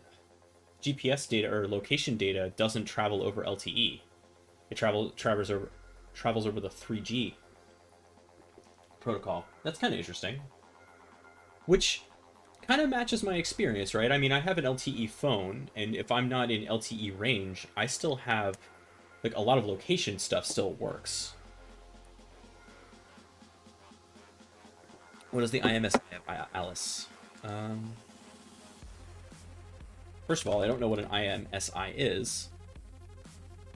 GPS data or location data doesn't travel over LTE. It travels over the 3G protocol. That's kind of interesting. Which kind of matches my experience, right? I mean, I have an LTE phone, and if I'm not in LTE range, I still have like a lot of location stuff still works. What is the IMS Alice? First of all, I don't know what an IMSI is.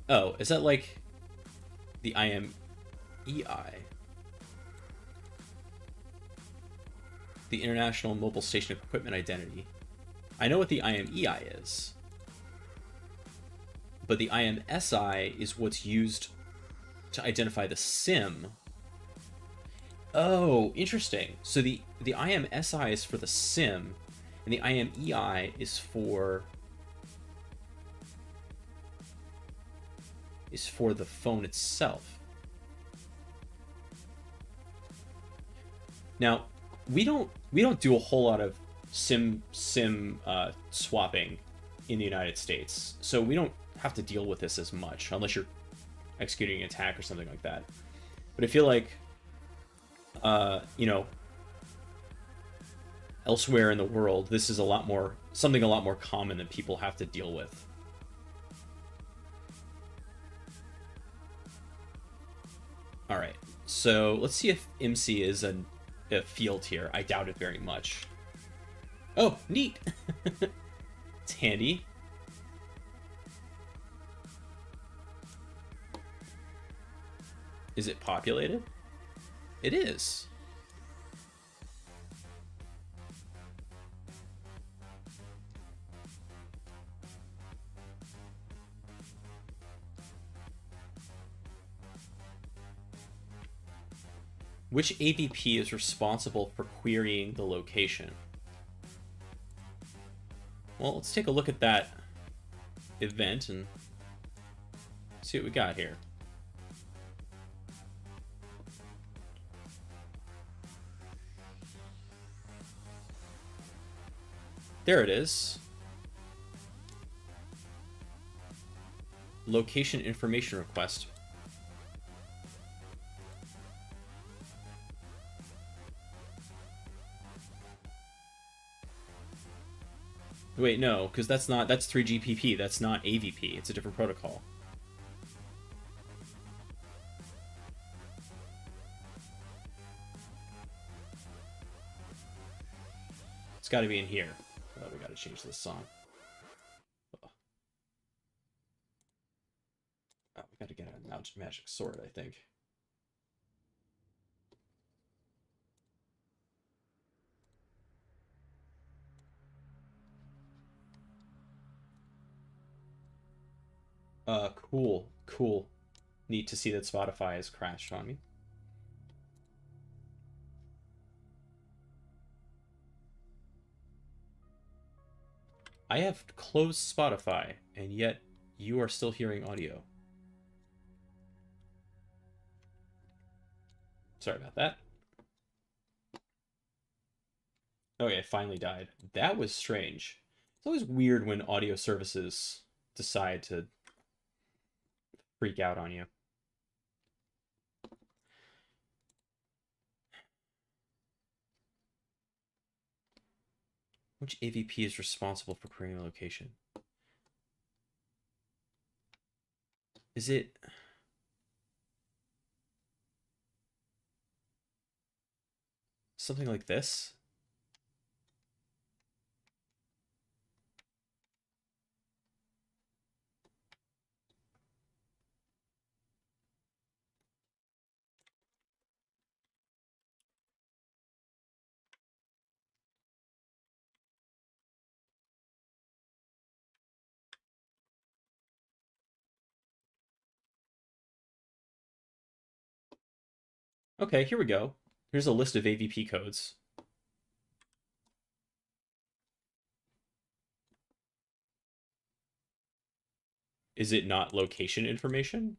Oh, is that like the IMEI? The International Mobile Station Equipment Identity. I know what the IMEI is. But the IMSI is what's used to identify the SIM. Oh, interesting. So the IMSI is for the SIM, and the IMEI is for the phone itself. Now, we don't do a whole lot of SIM swapping in the United States, so we don't have to deal with this as much unless you're executing an attack or something like that. But I feel like, you know, elsewhere in the world, this is something a lot more common that people have to deal with. All right, so let's see if IMSI is a field here. I doubt it very much. Oh, neat. It's handy. Is it populated? It is. Which AVP is responsible for querying the location? Well, let's take a look at that event and see what we got here. There it is. Location information request. Wait, no, because that's 3GPP. That's not AVP. It's a different protocol. It's got to be in here. Oh, we got to change this song. Oh, we got to get a magic sword, I think. Cool. Neat to see that Spotify has crashed on me. I have closed Spotify, and yet you are still hearing audio. Sorry about that. Okay, it finally died. That was strange. It's always weird when audio services decide to freak out on you. Which AVP is responsible for creating a location? Is it... something like this? Okay, here we go. Here's a list of AVP codes. Is it not location information?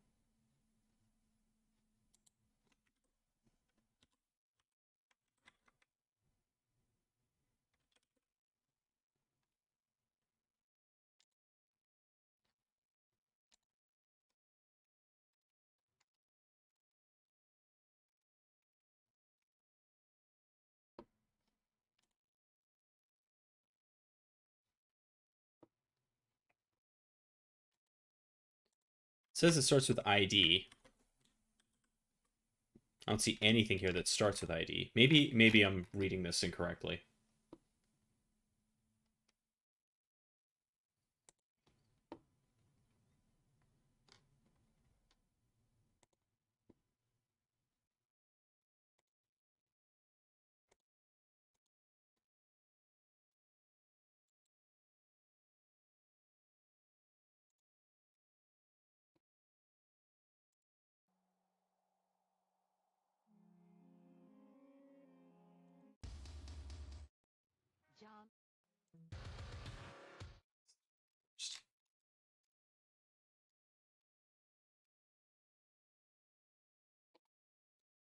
It says it starts with ID. I don't see anything here that starts with ID. Maybe I'm reading this incorrectly.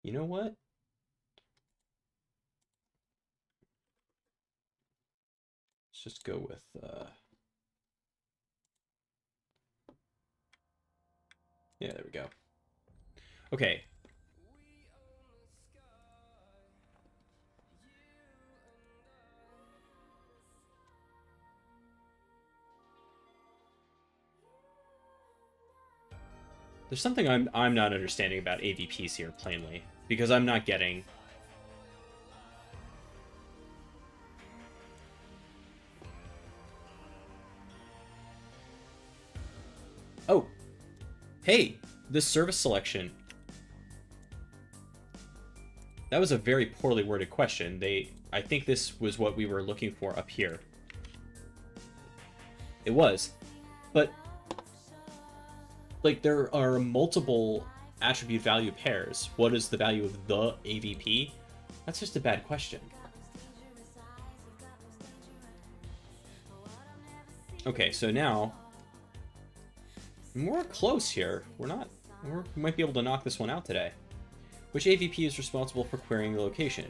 You know what? Let's just go with yeah, there we go. Okay. There's something I'm not understanding about AVPs here, plainly, because I'm not getting. Oh, hey, this service selection. That was a very poorly worded question. I think this was what we were looking for up here. It was, but like there are multiple attribute value pairs. What is the value of the AVP? That's just a bad question. Okay, so now we're close here. We might be able to knock this one out today. Which AVP is responsible for querying the location?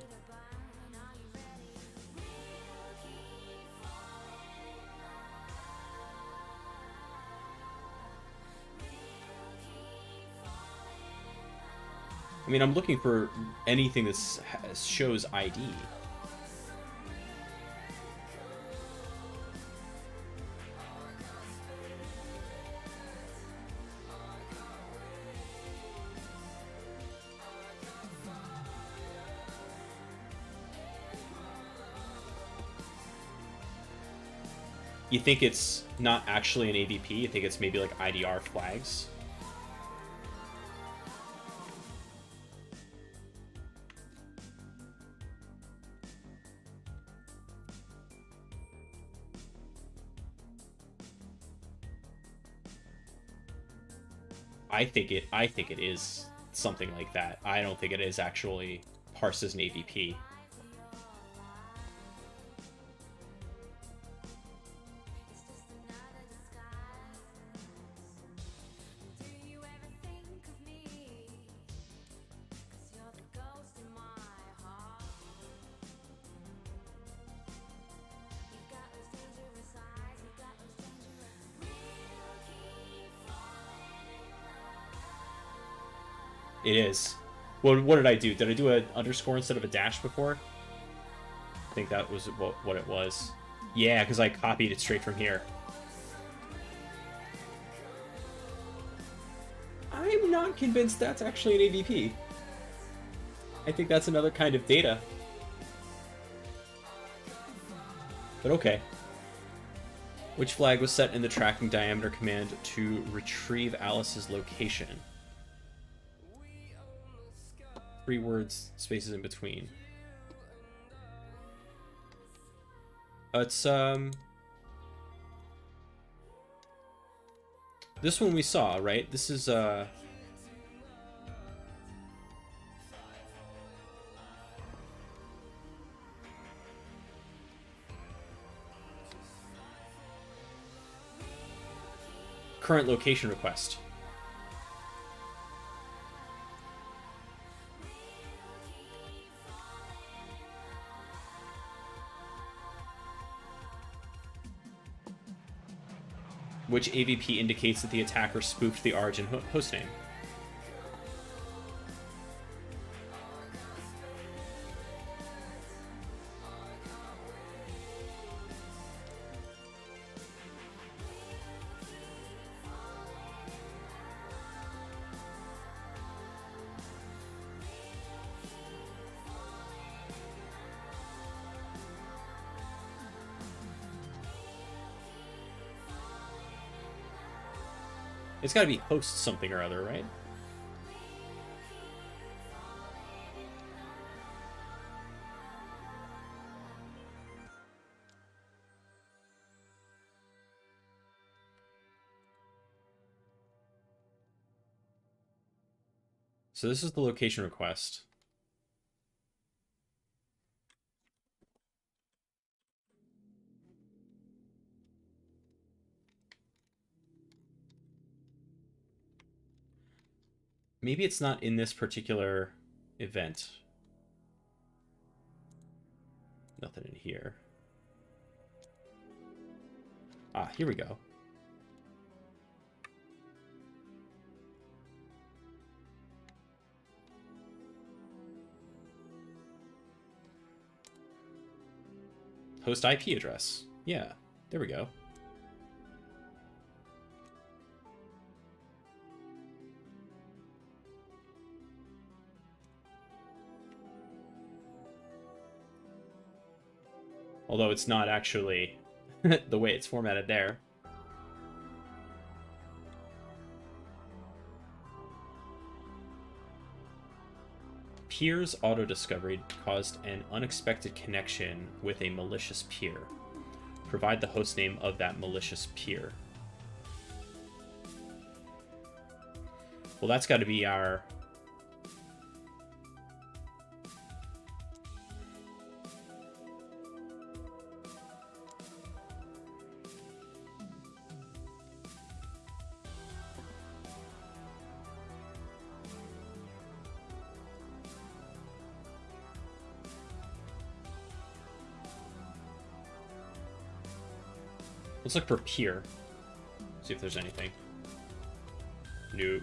I mean, I'm looking for anything that shows ID. You think it's not actually an AVP? You think it's maybe like IDR flags? I think it is something like that. I don't think it is actually parsed as an AVP. It is. What did I do? Did I do an underscore instead of a dash before? I think that was what it was. Yeah, because I copied it straight from here. I'm not convinced that's actually an AVP. I think that's another kind of data. But okay. Which flag was set in the tracking diameter command to retrieve Alice's location? 3 words, spaces in between. It's this one we saw, right? This is current location request. Which AVP indicates that the attacker spoofed the origin hostname. It's got to be host something or other, right? So this is the location request. Maybe it's not in this particular event. Nothing in here. Ah, here we go. Host IP address. Yeah, there we go. Although it's not actually the way it's formatted there. Peer's auto-discovery caused an unexpected connection with a malicious peer. Provide the hostname of that malicious peer. Well, that's got to be our... Let's look for peer. See if there's anything. Nope.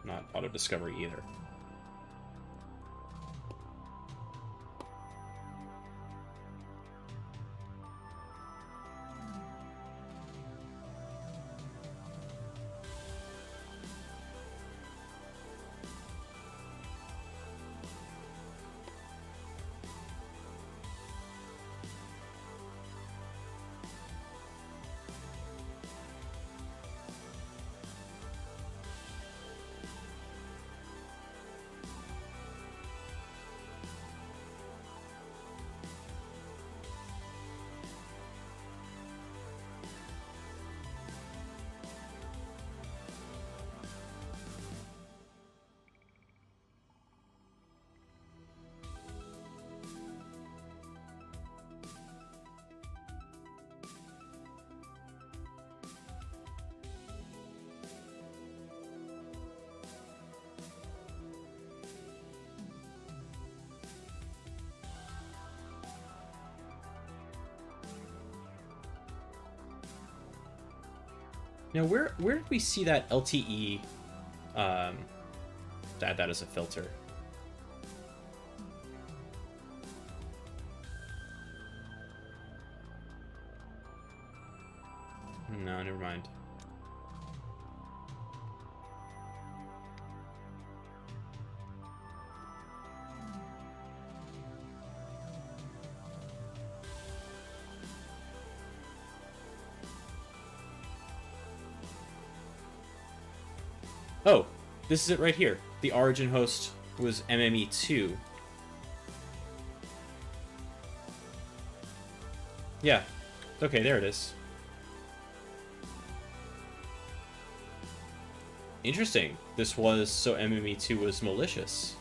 Not auto-discovery either. Now, where did we see that LTE to add that as a filter? No, never mind. Oh, this is it right here. The origin host was MME2. Yeah. Okay, there it is. Interesting. This was so MME2 was malicious.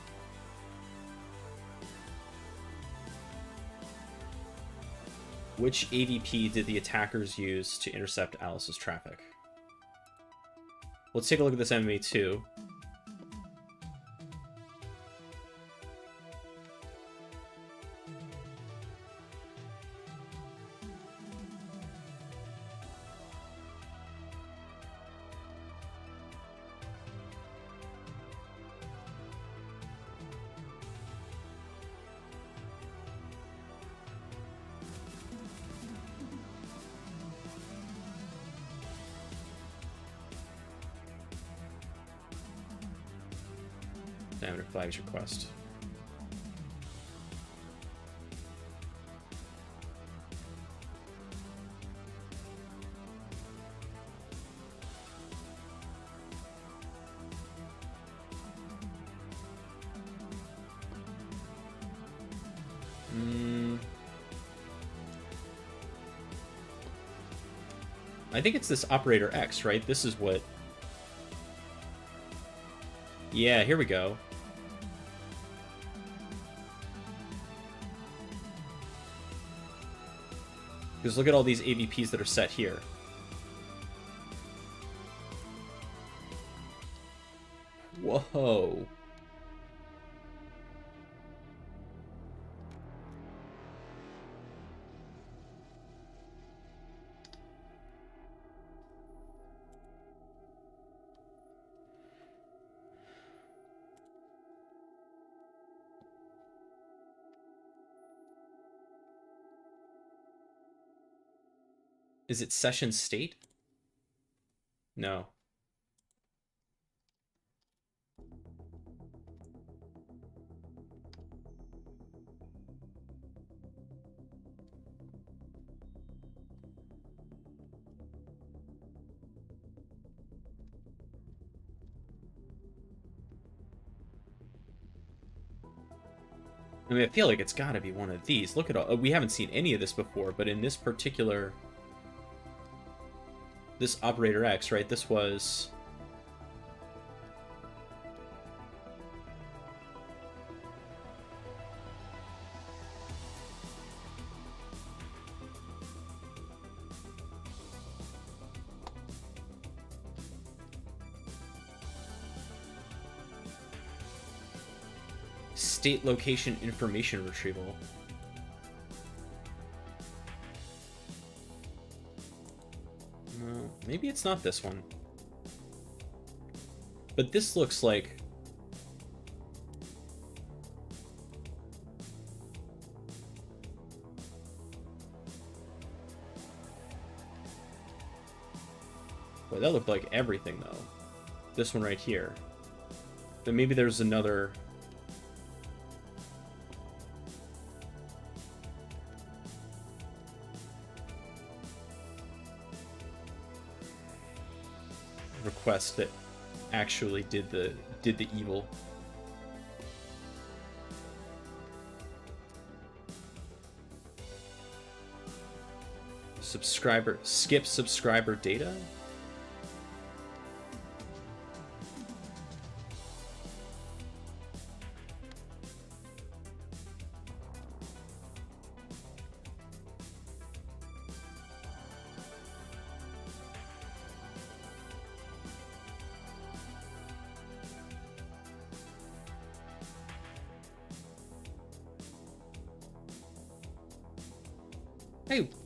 Which AVP did the attackers use to intercept Alice's traffic? Let's take a look at this MMA2. Diameter flags request. I think it's this operator X, right? This is what... Yeah, here we go. Because look at all these AVPs that are set here. Whoa. Is it session state? No. I mean, I feel like it's got to be one of these. Look at all... We haven't seen any of this before, but in this particular... This operator X, right? This was... State location information retrieval. No, maybe it's not this one. But this looks like... Boy, that looked like everything, though. This one right here. Then maybe there's another... request that actually did the evil. Skip subscriber data.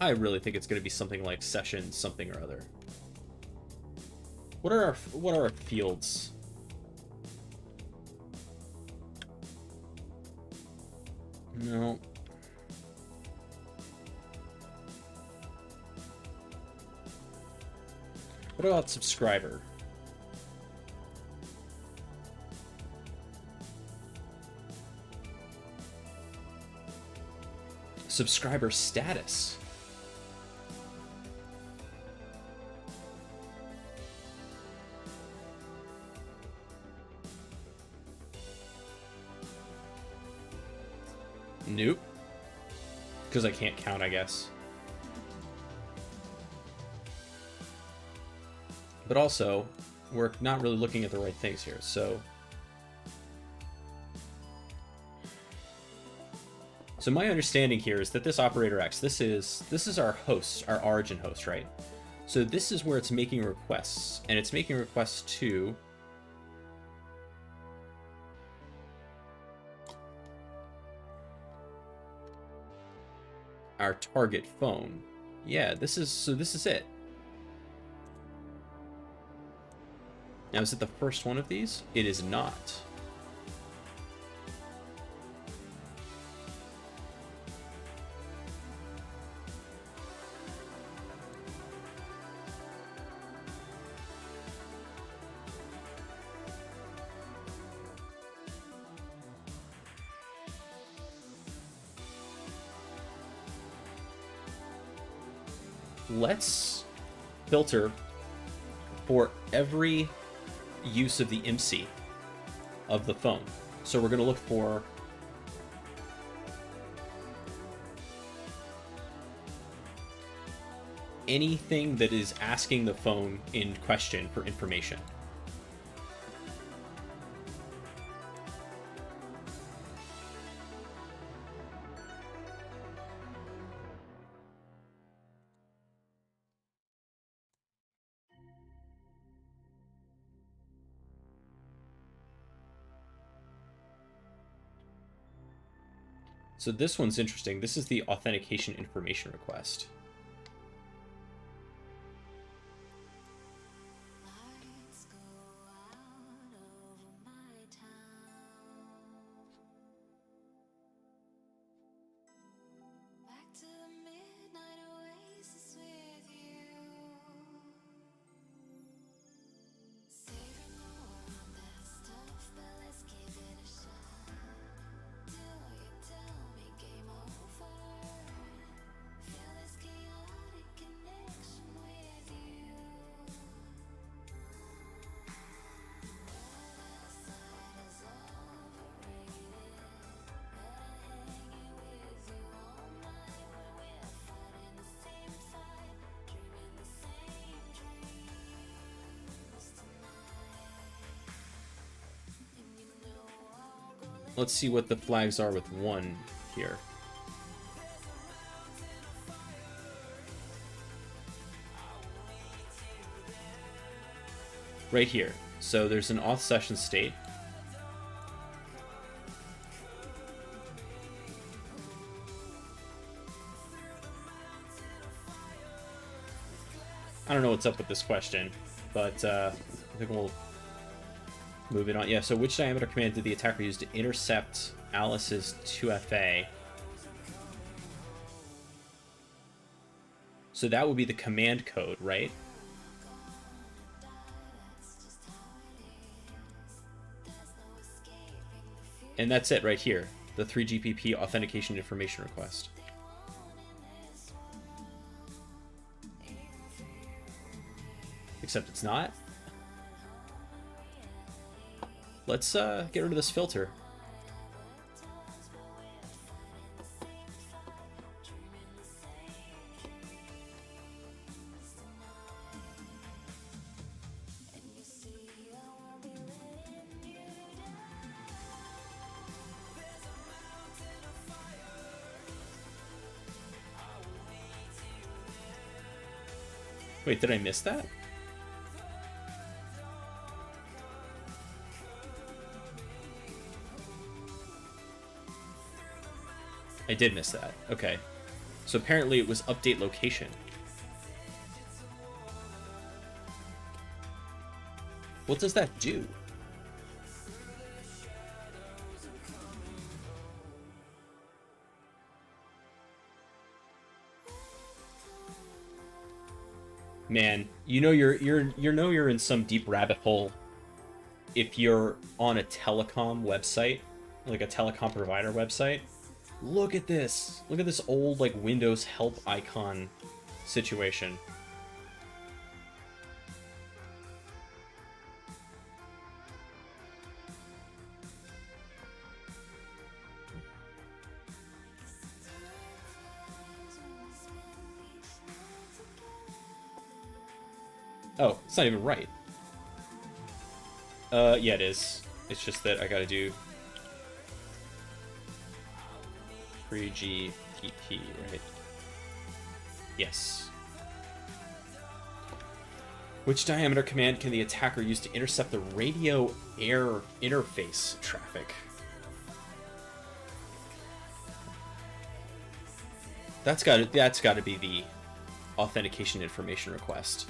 I really think it's going to be something like session something or other. What are our fields? No. What about subscriber? Subscriber status. Nope. Because I can't count, I guess. But also, we're not really looking at the right things here, so... So my understanding here is that this operator X, this is our host, our origin host, right? So this is where it's making requests, and it's making requests to our target phone. Yeah, this is it. Now, is it the first one of these? It is not. Let's filter for every use of the IMSI of the phone. So we're going to look for anything that is asking the phone in question for information. So this one's interesting. This is the authentication information request. Let's see what the flags are with 1 here. Right here. So there's an auth session state. I don't know what's up with this question, but I think we'll move it on. Yeah, so which diameter command did the attacker use to intercept Alice's 2FA? So that would be the command code, right? And that's it right here, the 3GPP authentication information request. Except it's not. Let's get rid of this filter. Wait, did I miss that? I did miss that. Okay. So apparently it was update location. What does that do? Man, you know you're in some deep rabbit hole if you're on a telecom website, like a telecom provider website. Look at this. Look at this old like Windows help icon situation. Oh, it's not even right. Yeah, it is. It's just that I gotta do... 3GPP, right? Yes. Which diameter command can the attacker use to intercept the radio air interface traffic? That's got to be the authentication information request.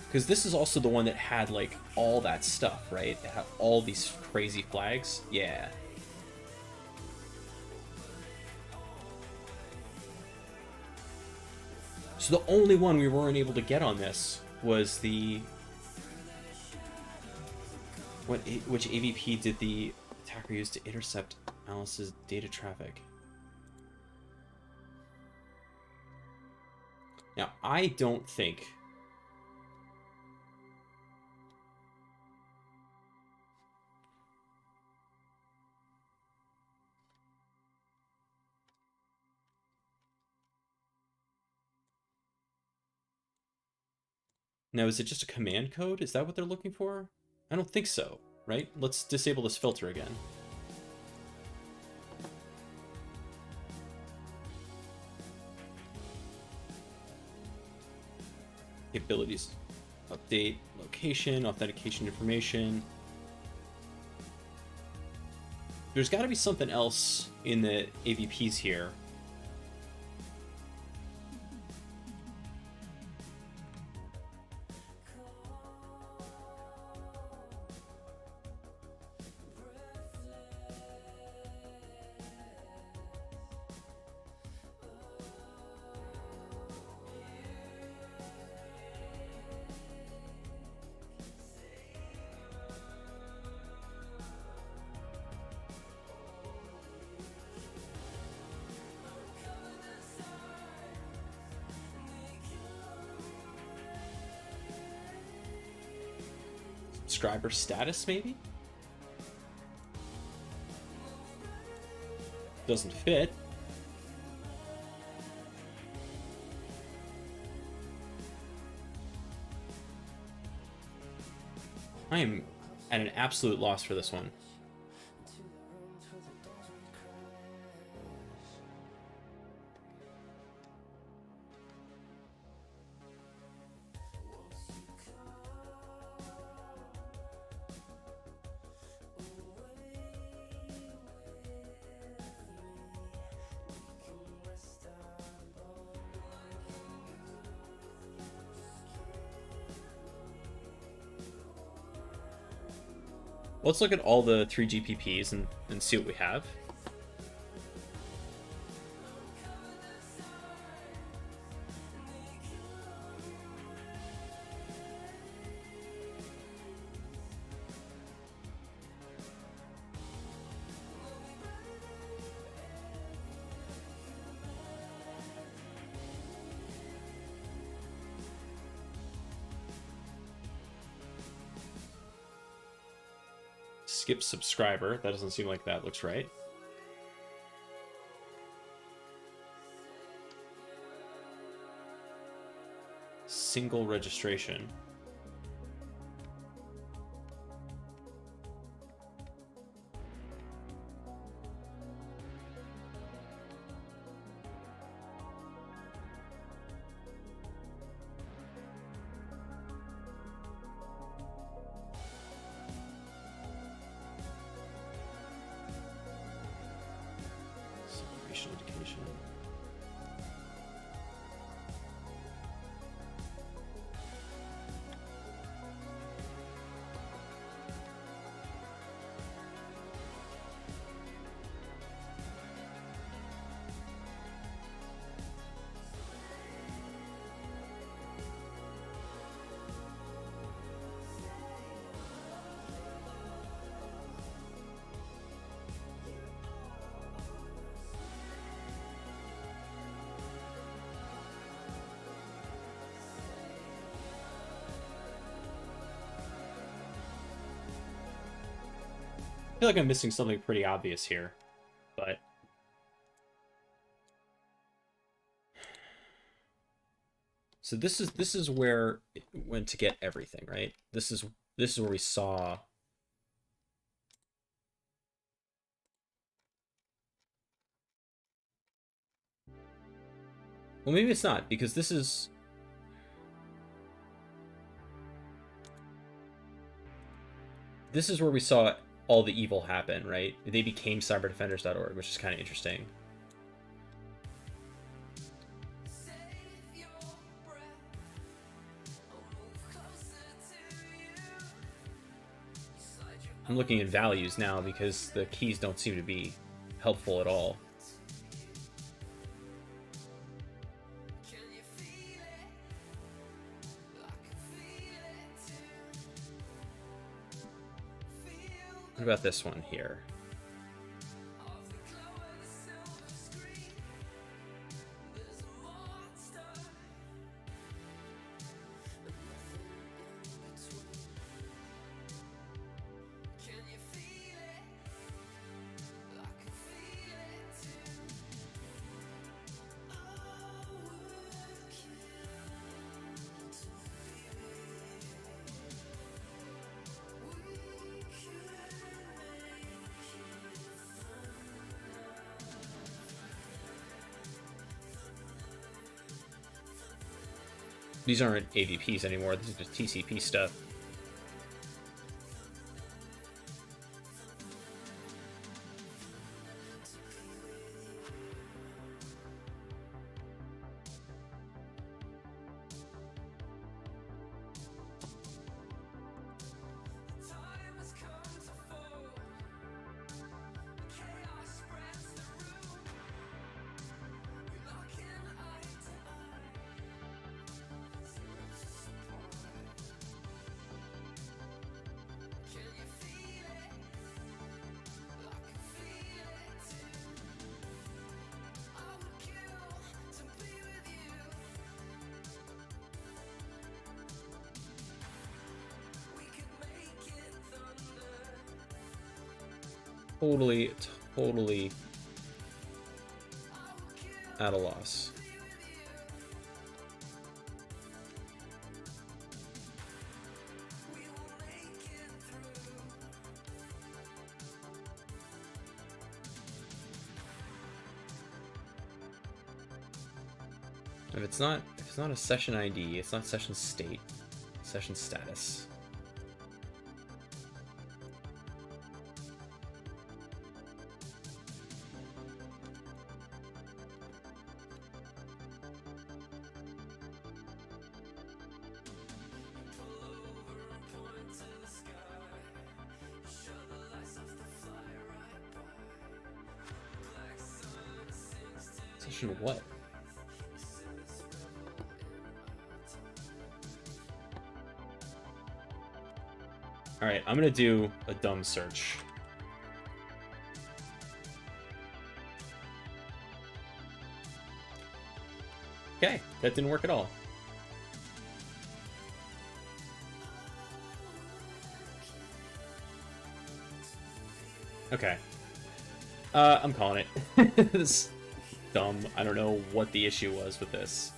Because this is also the one that had, like, all that stuff, right? It had all these crazy flags. Yeah. So the only one we weren't able to get on this was the... Which AVP did the attacker use to intercept Alice's data traffic? Now, I don't think... Now, is it just a command code? Is that what they're looking for? I don't think so, right? Let's disable this filter again. Abilities. Update, location, authentication information. There's got to be something else in the AVPs here. Subscriber status, maybe? Doesn't fit. I am at an absolute loss for this one. Let's look at all the 3GPPs and see what we have. Skip subscriber. That doesn't seem like that looks right. Single registration. Education. I feel like I'm missing something pretty obvious here, but so this is where it went to get everything, right? This is where we saw Well, maybe it's not, because this is... This is where we saw all the evil happen, right? They became cyberdefenders.org, which is kind of interesting. I'm looking at values now because the keys don't seem to be helpful at all. What about this one here? These aren't AVPs anymore, this is just TCP stuff. Totally at a loss. If it's not a session ID, it's not session state, session status. Session what? All right, I'm gonna do a dumb search. Okay, that didn't work at all. Okay. I'm calling it. This is dumb. I don't know what the issue was with this.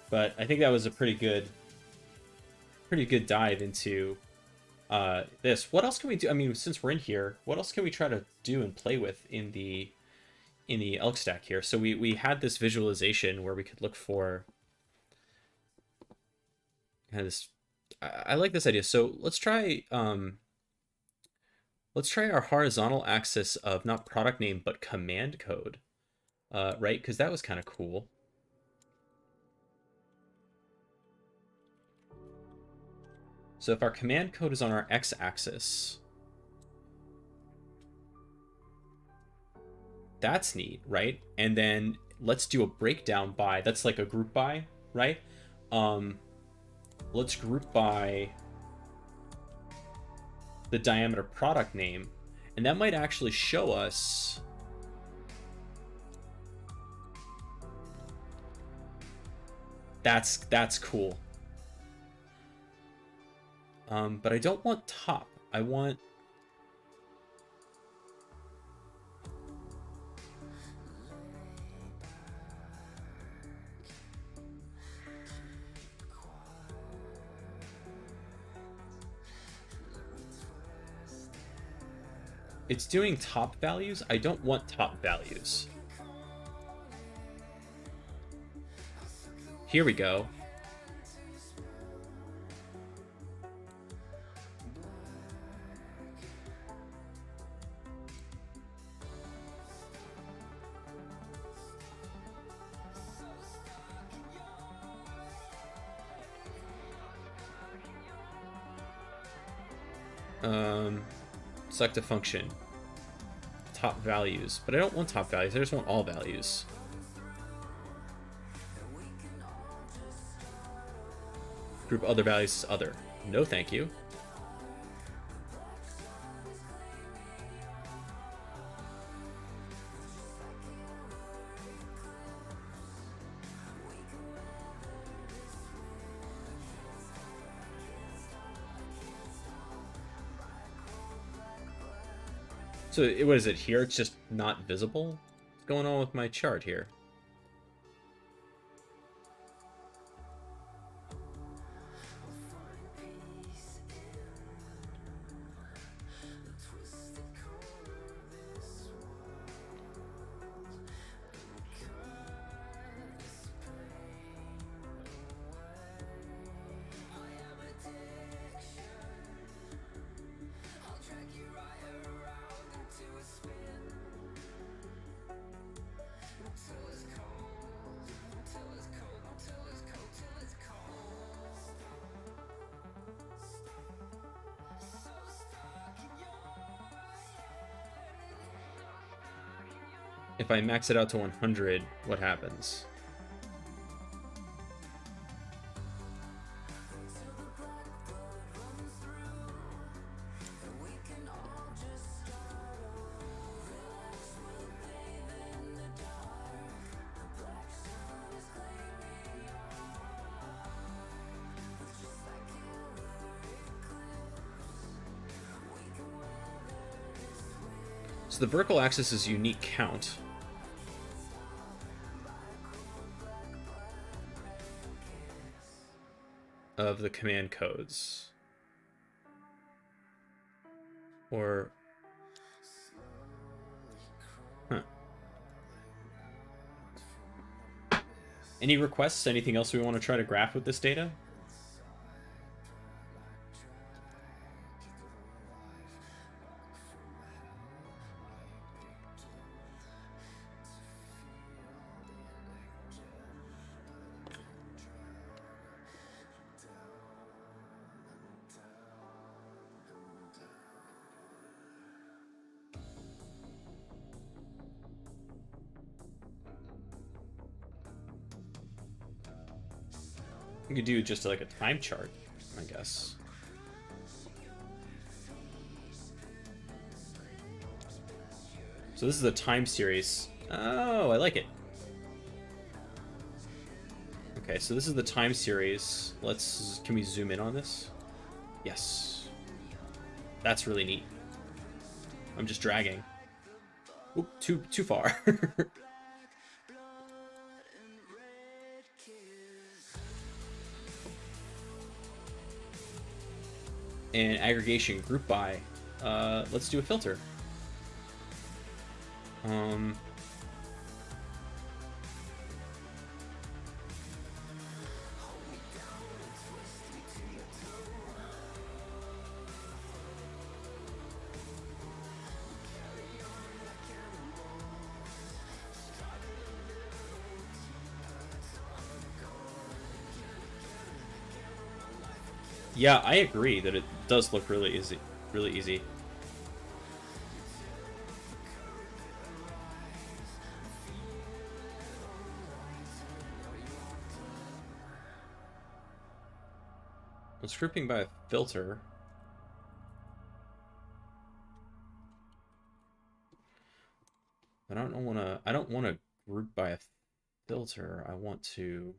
But I think that was a pretty good dive into this. What else can we do? I mean, since we're in here, what else can we try to do and play with in the ELK stack here? So we had this visualization where we could look for kind of this. I like this idea. So let's try our horizontal axis of not product name but command code, right? Because that was kind of cool. So if our command code is on our x-axis, that's neat, right? And then let's do a breakdown by, that's like a group by, right? Let's group by the diameter product name, and that might actually show us that's cool. But I don't want top. I want... It's doing top values. I don't want top values. Here we go. Select a function. Top values. But I don't want top values. I just want all values. Group other values as other. No, thank you. So what is it here? It's just not visible? What's going on with my chart here? If I max it out to 100, what happens? So the vertical axis is unique count. Of the command codes. Or... Huh. Any requests? Anything else we want to try to graph with this data? We could do just like a time chart, I guess. So this is a time series. Oh, I like it. Okay, so this is the time series. Can we zoom in on this? Yes. That's really neat. I'm just dragging. Oop, too far. And aggregation group by. Let's do a filter. Yeah, I agree that it does look really easy. Really easy. It's grouping by a filter. But I don't want to group by a filter. I want to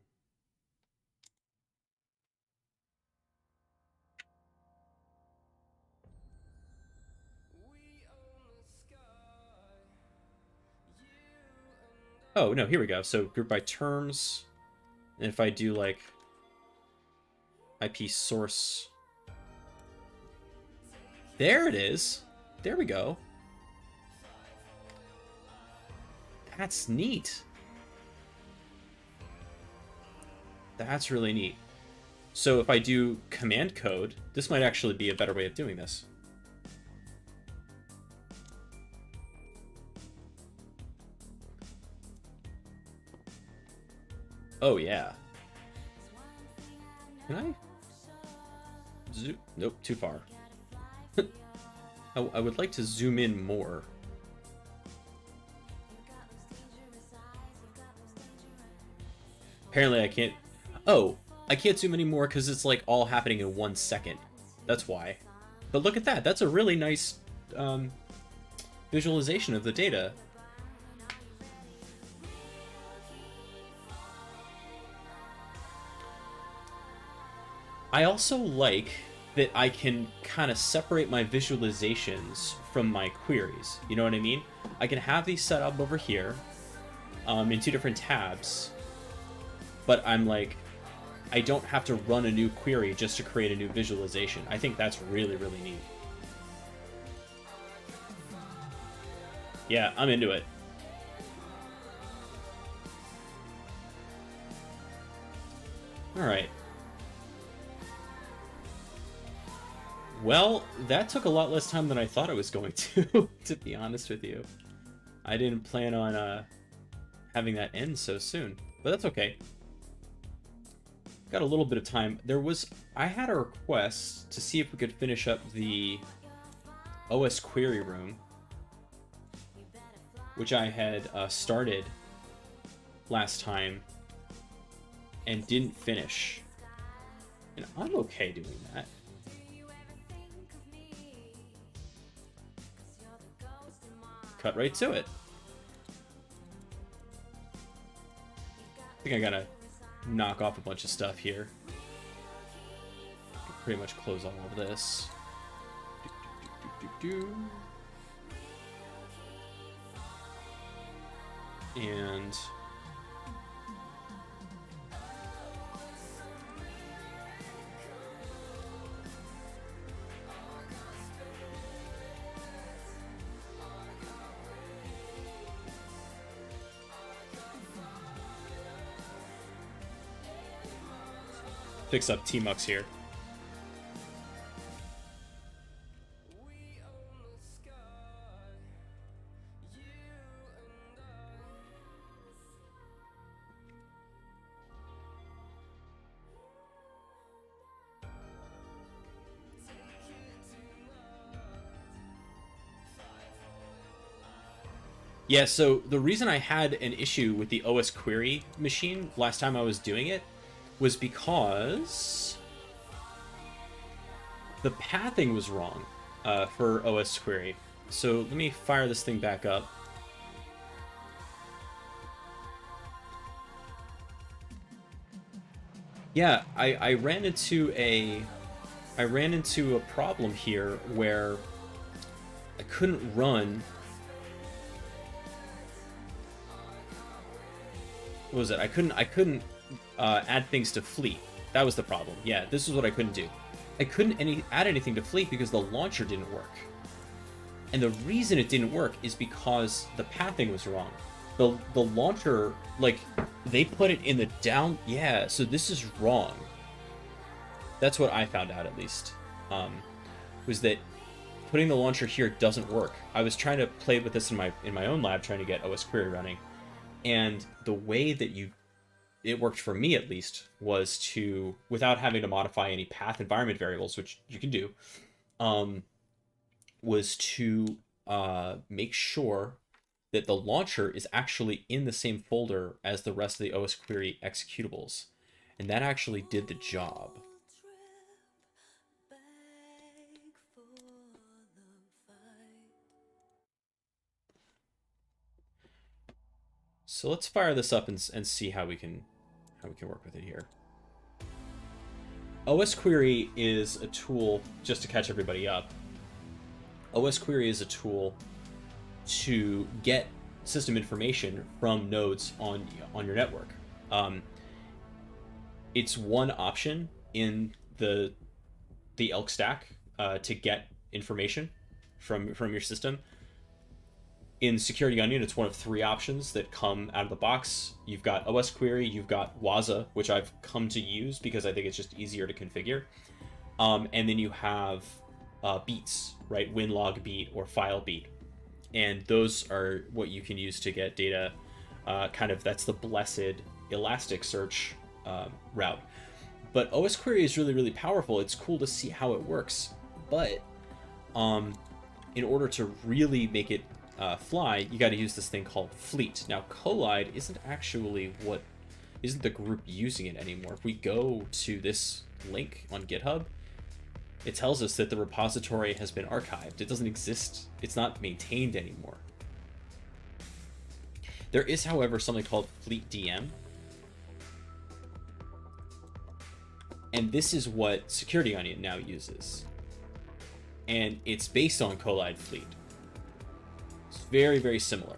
Oh, no, here we go. So group by terms. And if I do like IP source. There it is. There we go. That's neat. That's really neat. So if I do command code, this might actually be a better way of doing this. Oh, yeah. Can I? Zoom? Nope, too far. I would like to zoom in more. Apparently I can't... Oh, I can't zoom anymore because it's like all happening in 1 second. That's why. But look at that. That's a really nice visualization of the data. I also like that I can kind of separate my visualizations from my queries. You know what I mean? I can have these set up over here in 2 different tabs, but I'm like, I don't have to run a new query just to create a new visualization. I think that's really, really neat. Yeah, I'm into it. All right. Well, that took a lot less time than I thought it was going to be honest with you. I didn't plan on having that end so soon, but that's okay. Got a little bit of time. I had a request to see if we could finish up the OS query room, which I had started last time and didn't finish. And I'm okay doing that. Cut right to it. I think I gotta knock off a bunch of stuff here. Pretty much close all of this. And fix up T-Mux here. Yeah, so the reason I had an issue with the OS query machine last time I was doing it was because the pathing was wrong for OS query. So let me fire this thing back up. Yeah, I ran into a problem here where I couldn't run. What was it? I couldn't add things to Fleet. That was the problem. Yeah, this is what I couldn't do. I couldn't add anything to Fleet because the launcher didn't work. And the reason it didn't work is because the pathing was wrong. The launcher, like, they put it in the down... Yeah, so this is wrong. That's what I found out, at least. Was that putting the launcher here doesn't work. I was trying to play with this in my own lab, trying to get OS query running. And the way that it worked for me at least, was to, without having to modify any path environment variables, which you can do, was to make sure that the launcher is actually in the same folder as the rest of the OS query executables. And that actually did the job. So let's fire this up and see how we can work with it here. OS query is a tool, just to catch everybody up. OS query is a tool to get system information from nodes on your network. It's one option in the ELK stack to get information from your system. In Security Onion, it's one of 3 options that come out of the box. You've got OS Query, you've got Waza, which I've come to use because I think it's just easier to configure. And then you have beats, right? Winlog beat or file beat. And those are what you can use to get data. That's the blessed Elasticsearch route. But OS Query is really, really powerful. It's cool to see how it works. But in order to really make it fly, you got to use this thing called Fleet. Now, Collide isn't the group using it anymore. If we go to this link on GitHub, it tells us that the repository has been archived. It doesn't exist. It's not maintained anymore. There is, however, something called Fleet DM. And this is what Security Onion now uses. And it's based on Collide Fleet. It's very, very similar.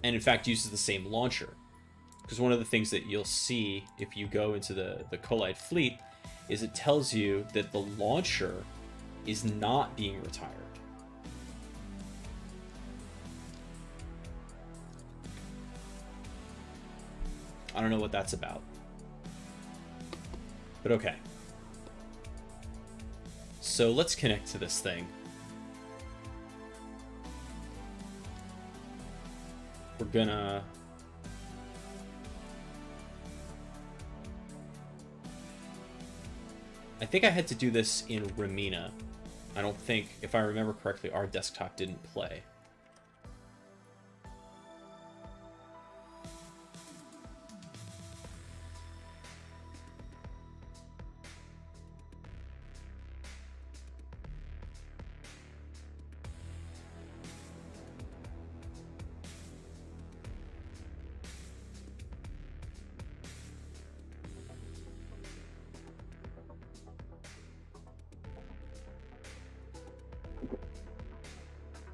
And in fact uses the same launcher. Because one of the things that you'll see if you go into the Collide Fleet is it tells you that the launcher is not being retired. I don't know what that's about. But okay. So let's connect to this thing. We're gonna... I think I had to do this in Ramina. I don't think, if I remember correctly, our desktop didn't play.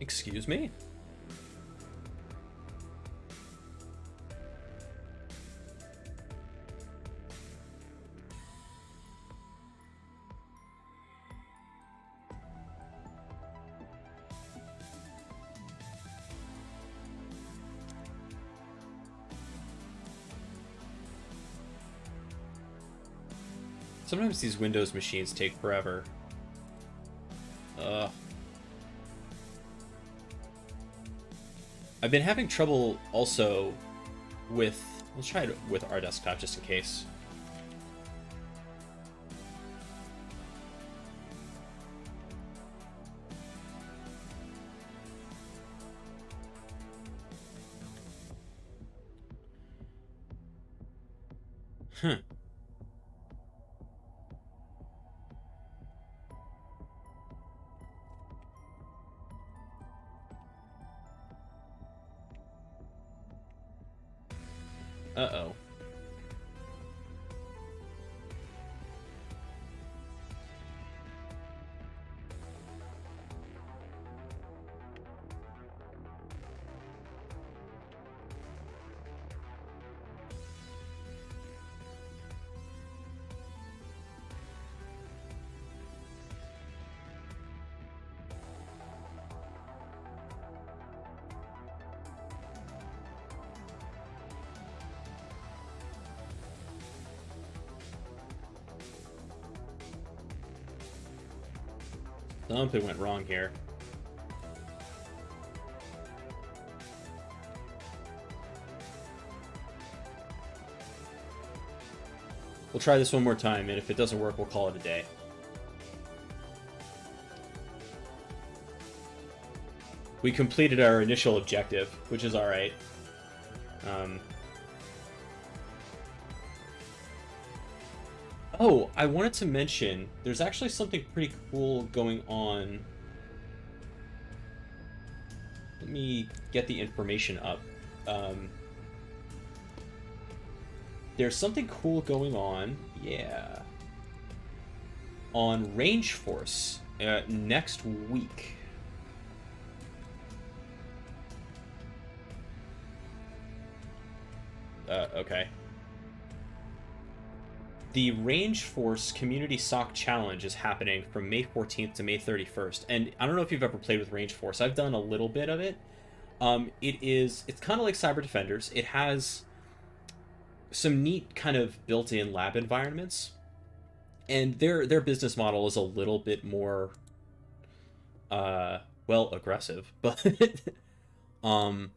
Excuse me? Sometimes these Windows machines take forever. I've been having trouble also with... Let's try it with our desktop just in case. Huh. Uh-oh. Something went wrong here. We'll try this one more time, and if it doesn't work, we'll call it a day. We completed our initial objective, which is alright. Oh, I wanted to mention, there's actually something pretty cool going on. Let me get the information up. There's something cool going on, yeah, on Range Force next week. Okay. The Range Force Community SOC Challenge is happening from May 14th to May 31st. And I don't know if you've ever played with Range Force. I've done a little bit of it. It's kind of like Cyber Defenders. It has some neat kind of built-in lab environments. And their business model is a little bit more well, aggressive, but um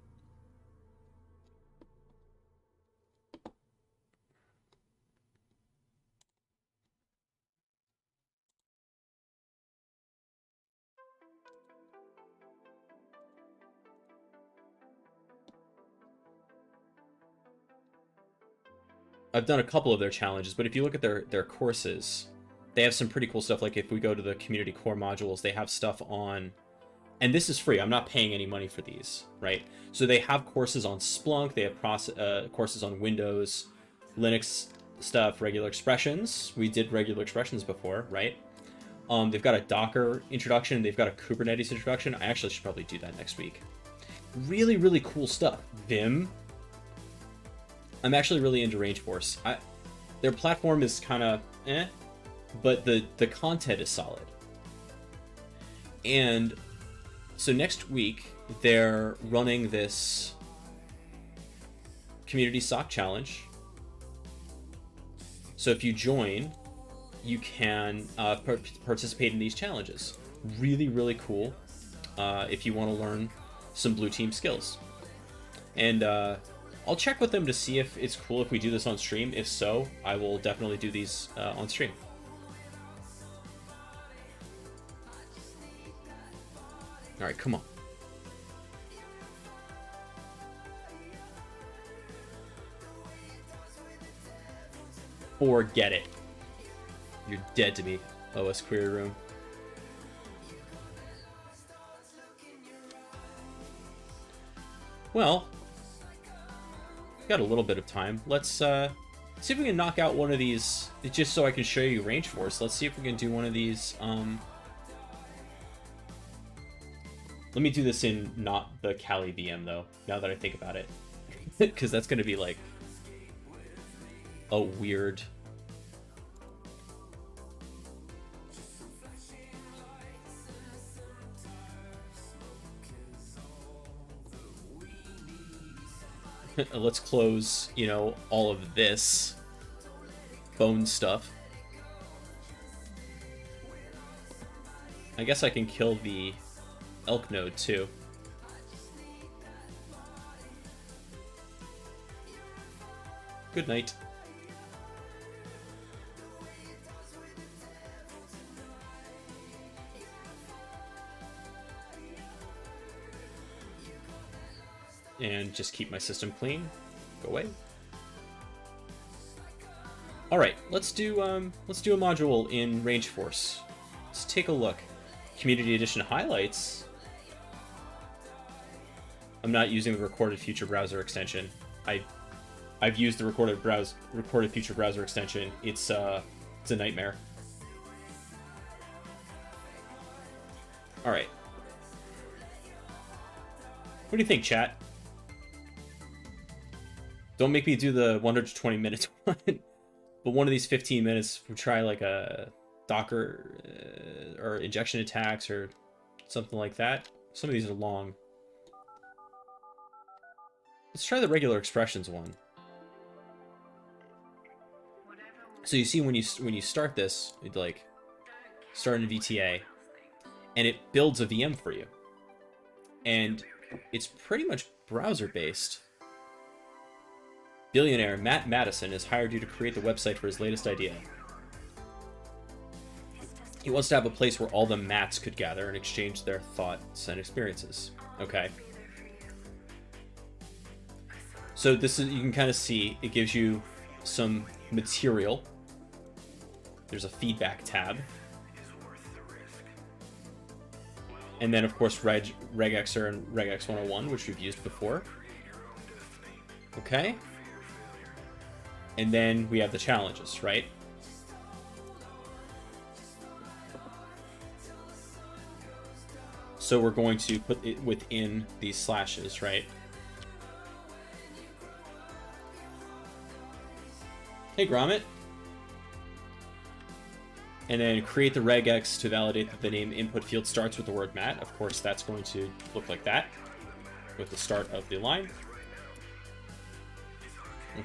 I've done a couple of their challenges, but if you look at their courses, they have some pretty cool stuff. Like if we go to the community core modules, they have stuff on, and this is free. I'm not paying any money for these, right? So they have courses on Splunk. They have courses on Windows, Linux stuff, regular expressions. We did regular expressions before, right? They've got a Docker introduction. They've got a Kubernetes introduction. I actually should probably do that next week. Really, really cool stuff. Vim. I'm actually really into Rangeforce. Their platform is kind of but the content is solid. And so next week they're running this community SOC challenge. So if you join, you can participate in these challenges. Really, really cool. If you want to learn some blue team skills. And I'll check with them to see if it's cool if we do this on stream. If so, I will definitely do these on stream. All right, come on. Forget it. You're dead to me, OS Query Room. Well, got a little bit of time. Let's see if we can knock out one of these, just so I can show you Range Force. Let's see if we can do one of these. Let me do this in not the Kali VM though, now that I think about it. Because that's going to be like a weird... Let's close, you know, all of this phone stuff. I guess I can kill the ELK node too. Good night. And just keep my system clean. Go away. All right, let's do a module in Range Force. Let's take a look. Community Edition highlights. I'm not using the Recorded Future Browser extension. I've used the Recorded Future Browser extension. It's a nightmare. All right. What do you think, chat? Don't make me do the 120 minutes one, but one of these 15 minutes, we'll try like a Docker or injection attacks or something like that. Some of these are long. Let's try the regular expressions one. So you see when you start this, it like start in VTA, and it builds a VM for you, and it's pretty much browser based. Billionaire Matt Madison has hired you to create the website for his latest idea. He wants to have a place where all the Matts could gather and exchange their thoughts and experiences. Okay. So this is, you can kind of see, it gives you some material. There's a feedback tab. And then, of course, regexer and regex 101, which we've used before. Okay. And then we have the challenges, right? So we're going to put it within these slashes, right? Hey, Gromit. And then create the regex to validate that the name input field starts with the word Matt. Of course, that's going to look like that with the start of the line.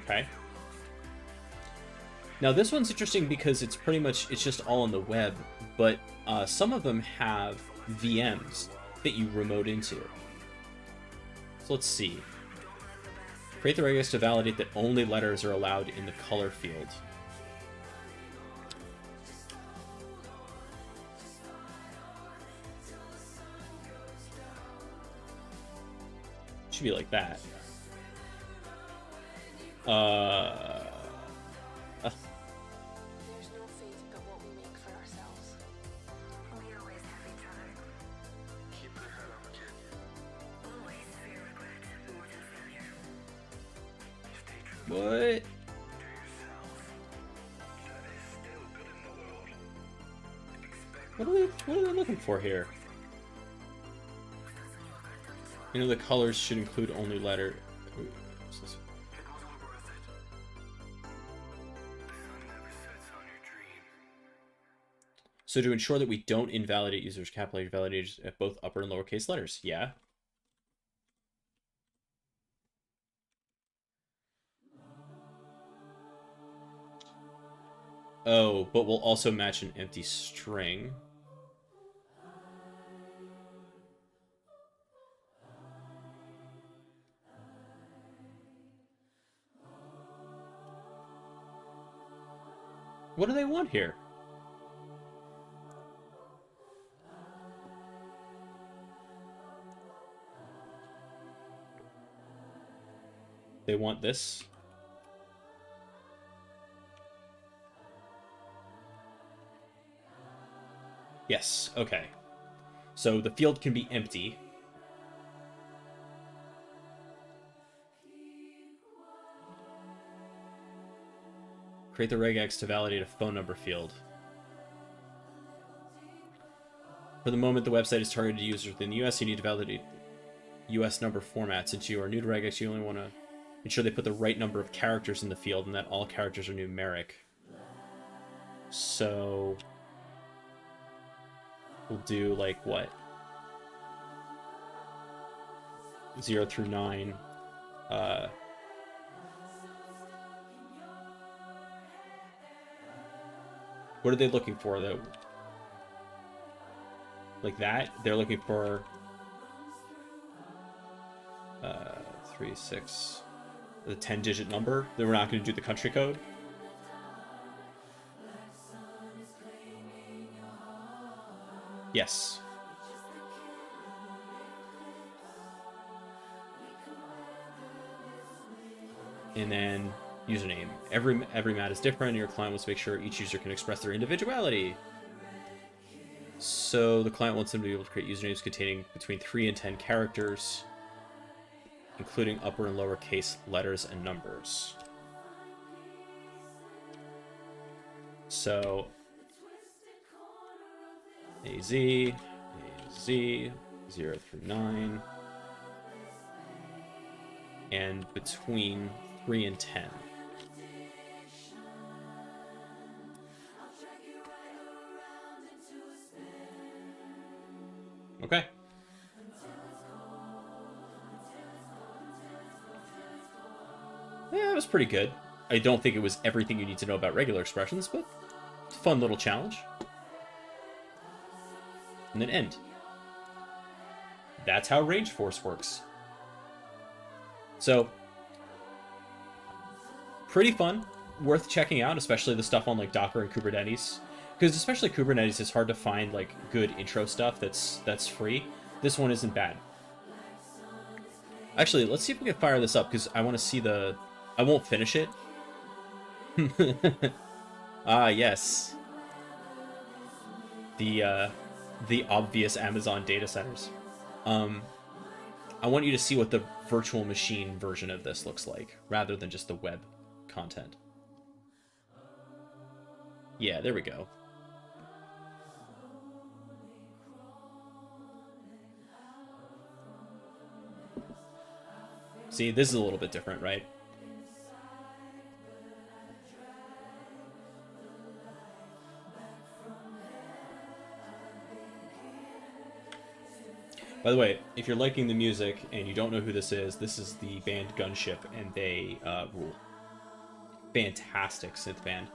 Okay. Now this one's interesting because it's pretty much, it's just all on the web, but some of them have VMs that you remote into. So let's see. Create the regex to validate that only letters are allowed in the color field. Should be like that. There's no fate but what we make for ourselves. We always have each other. Keep your head up, kid. Always fear regret more than failure. Stay true What? to yourself. That is still good in the world. Expect What are they looking for here? You know, the colors should include only letter. it wasn't worth it. The sun never sets on your dream. So to ensure that we don't invalidate users' capital letter validators at both upper and lowercase letters. Yeah. Oh, but we'll also match an empty string. What do they want here? They want this. Yes, okay. So the field can be empty. Create the regex to validate a phone number field. For the moment the website is targeted to users within the US, you need to validate US number format. Since you are new to regex, you only want to ensure they put the right number of characters in the field and that all characters are numeric. So we'll do like what? 0 through 9. What are they looking for, though? Like that? They're looking for 3, 6, the 10-digit number. Then we're not going to do the country code. Yes. And then username. Every mat is different, and your client wants to make sure each user can express their individuality. So the client wants them to be able to create usernames containing between 3 and 10 characters, including upper and lower case letters and numbers. So AZ, 0 through 9, and between 3 and 10. Okay. Yeah, it was pretty good. I don't think it was everything you need to know about regular expressions, but it's a fun little challenge. And then end. That's how Range Force works. So, pretty fun, worth checking out, especially the stuff on like Docker and Kubernetes. Because especially Kubernetes, it's hard to find like good intro stuff that's free. This one isn't bad. Actually, let's see if we can fire this up, because I want to see the... I won't finish it. Ah, yes. The obvious Amazon data centers. I want you to see what the virtual machine version of this looks like, rather than just the web content. Yeah, there we go. See, this is a little bit different, right? By the way, if you're liking the music and you don't know who this is the band Gunship, and they rule. Fantastic synth band.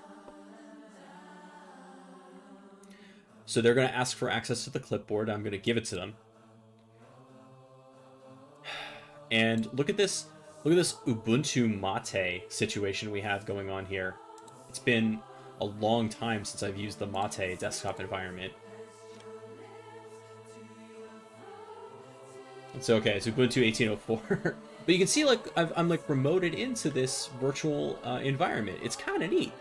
So they're going to ask for access to the clipboard. I'm going to give it to them. And look at this Ubuntu Mate situation we have going on here. It's been a long time since I've used the Mate desktop environment. It's okay, it's Ubuntu 18.04. But you can see, like, I'm like remoted into this virtual environment. It's kind of neat,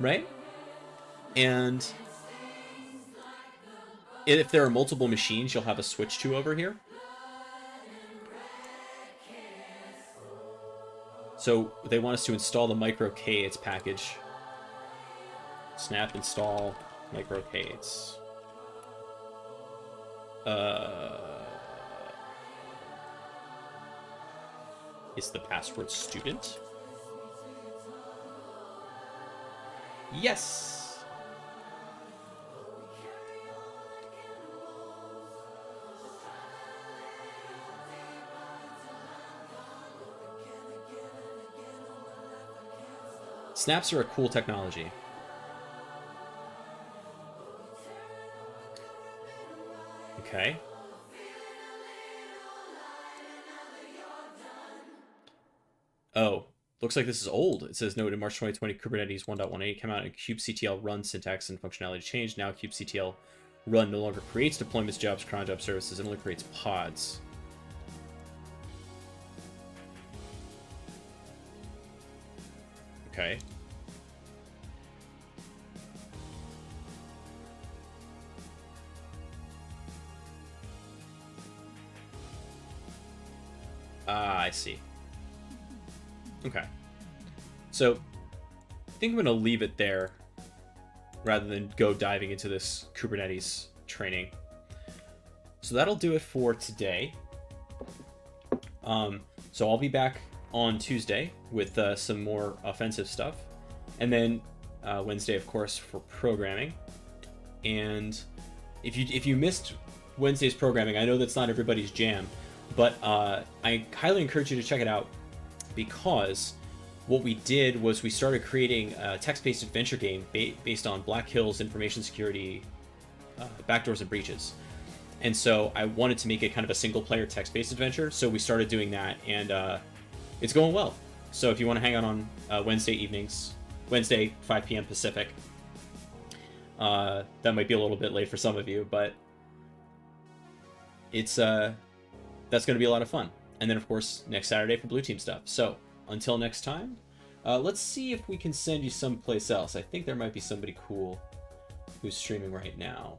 right? And if there are multiple machines, you'll have a switch to over here. So they want us to install the microcades package. Snap install microcades. Is the password student? Yes! Snaps are a cool technology. Okay. Oh, looks like this is old. It says, note in March 2020, Kubernetes 1.18 came out and kubectl run syntax and functionality changed. Now kubectl run no longer creates deployments, jobs, cron job services, it only creates pods. Okay. Ah, I see. Okay. So, I think I'm going to leave it there rather than go diving into this Kubernetes training. So that'll do it for today. So I'll be back on Tuesday with some more offensive stuff. And then Wednesday, of course, for programming. And if you missed Wednesday's programming, I know that's not everybody's jam, but I highly encourage you to check it out, because what we did was we started creating a text-based adventure game based on Black Hill's information security backdoors and breaches. And so I wanted to make it kind of a single-player text-based adventure, so we started doing that, and it's going well. So if you want to hang out on Wednesday evenings, Wednesday 5 p.m. Pacific, that might be a little bit late for some of you, but it's that's going to be a lot of fun. And then, of course, next Saturday for Blue Team stuff. So, until next time, let's see if we can send you someplace else. I think there might be somebody cool who's streaming right now.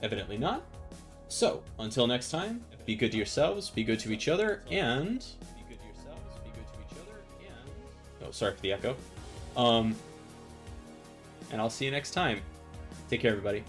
Evidently not. So, until next time, be good to yourselves, be good to each other, and... Oh, sorry for the echo. And I'll see you next time. Take care, everybody.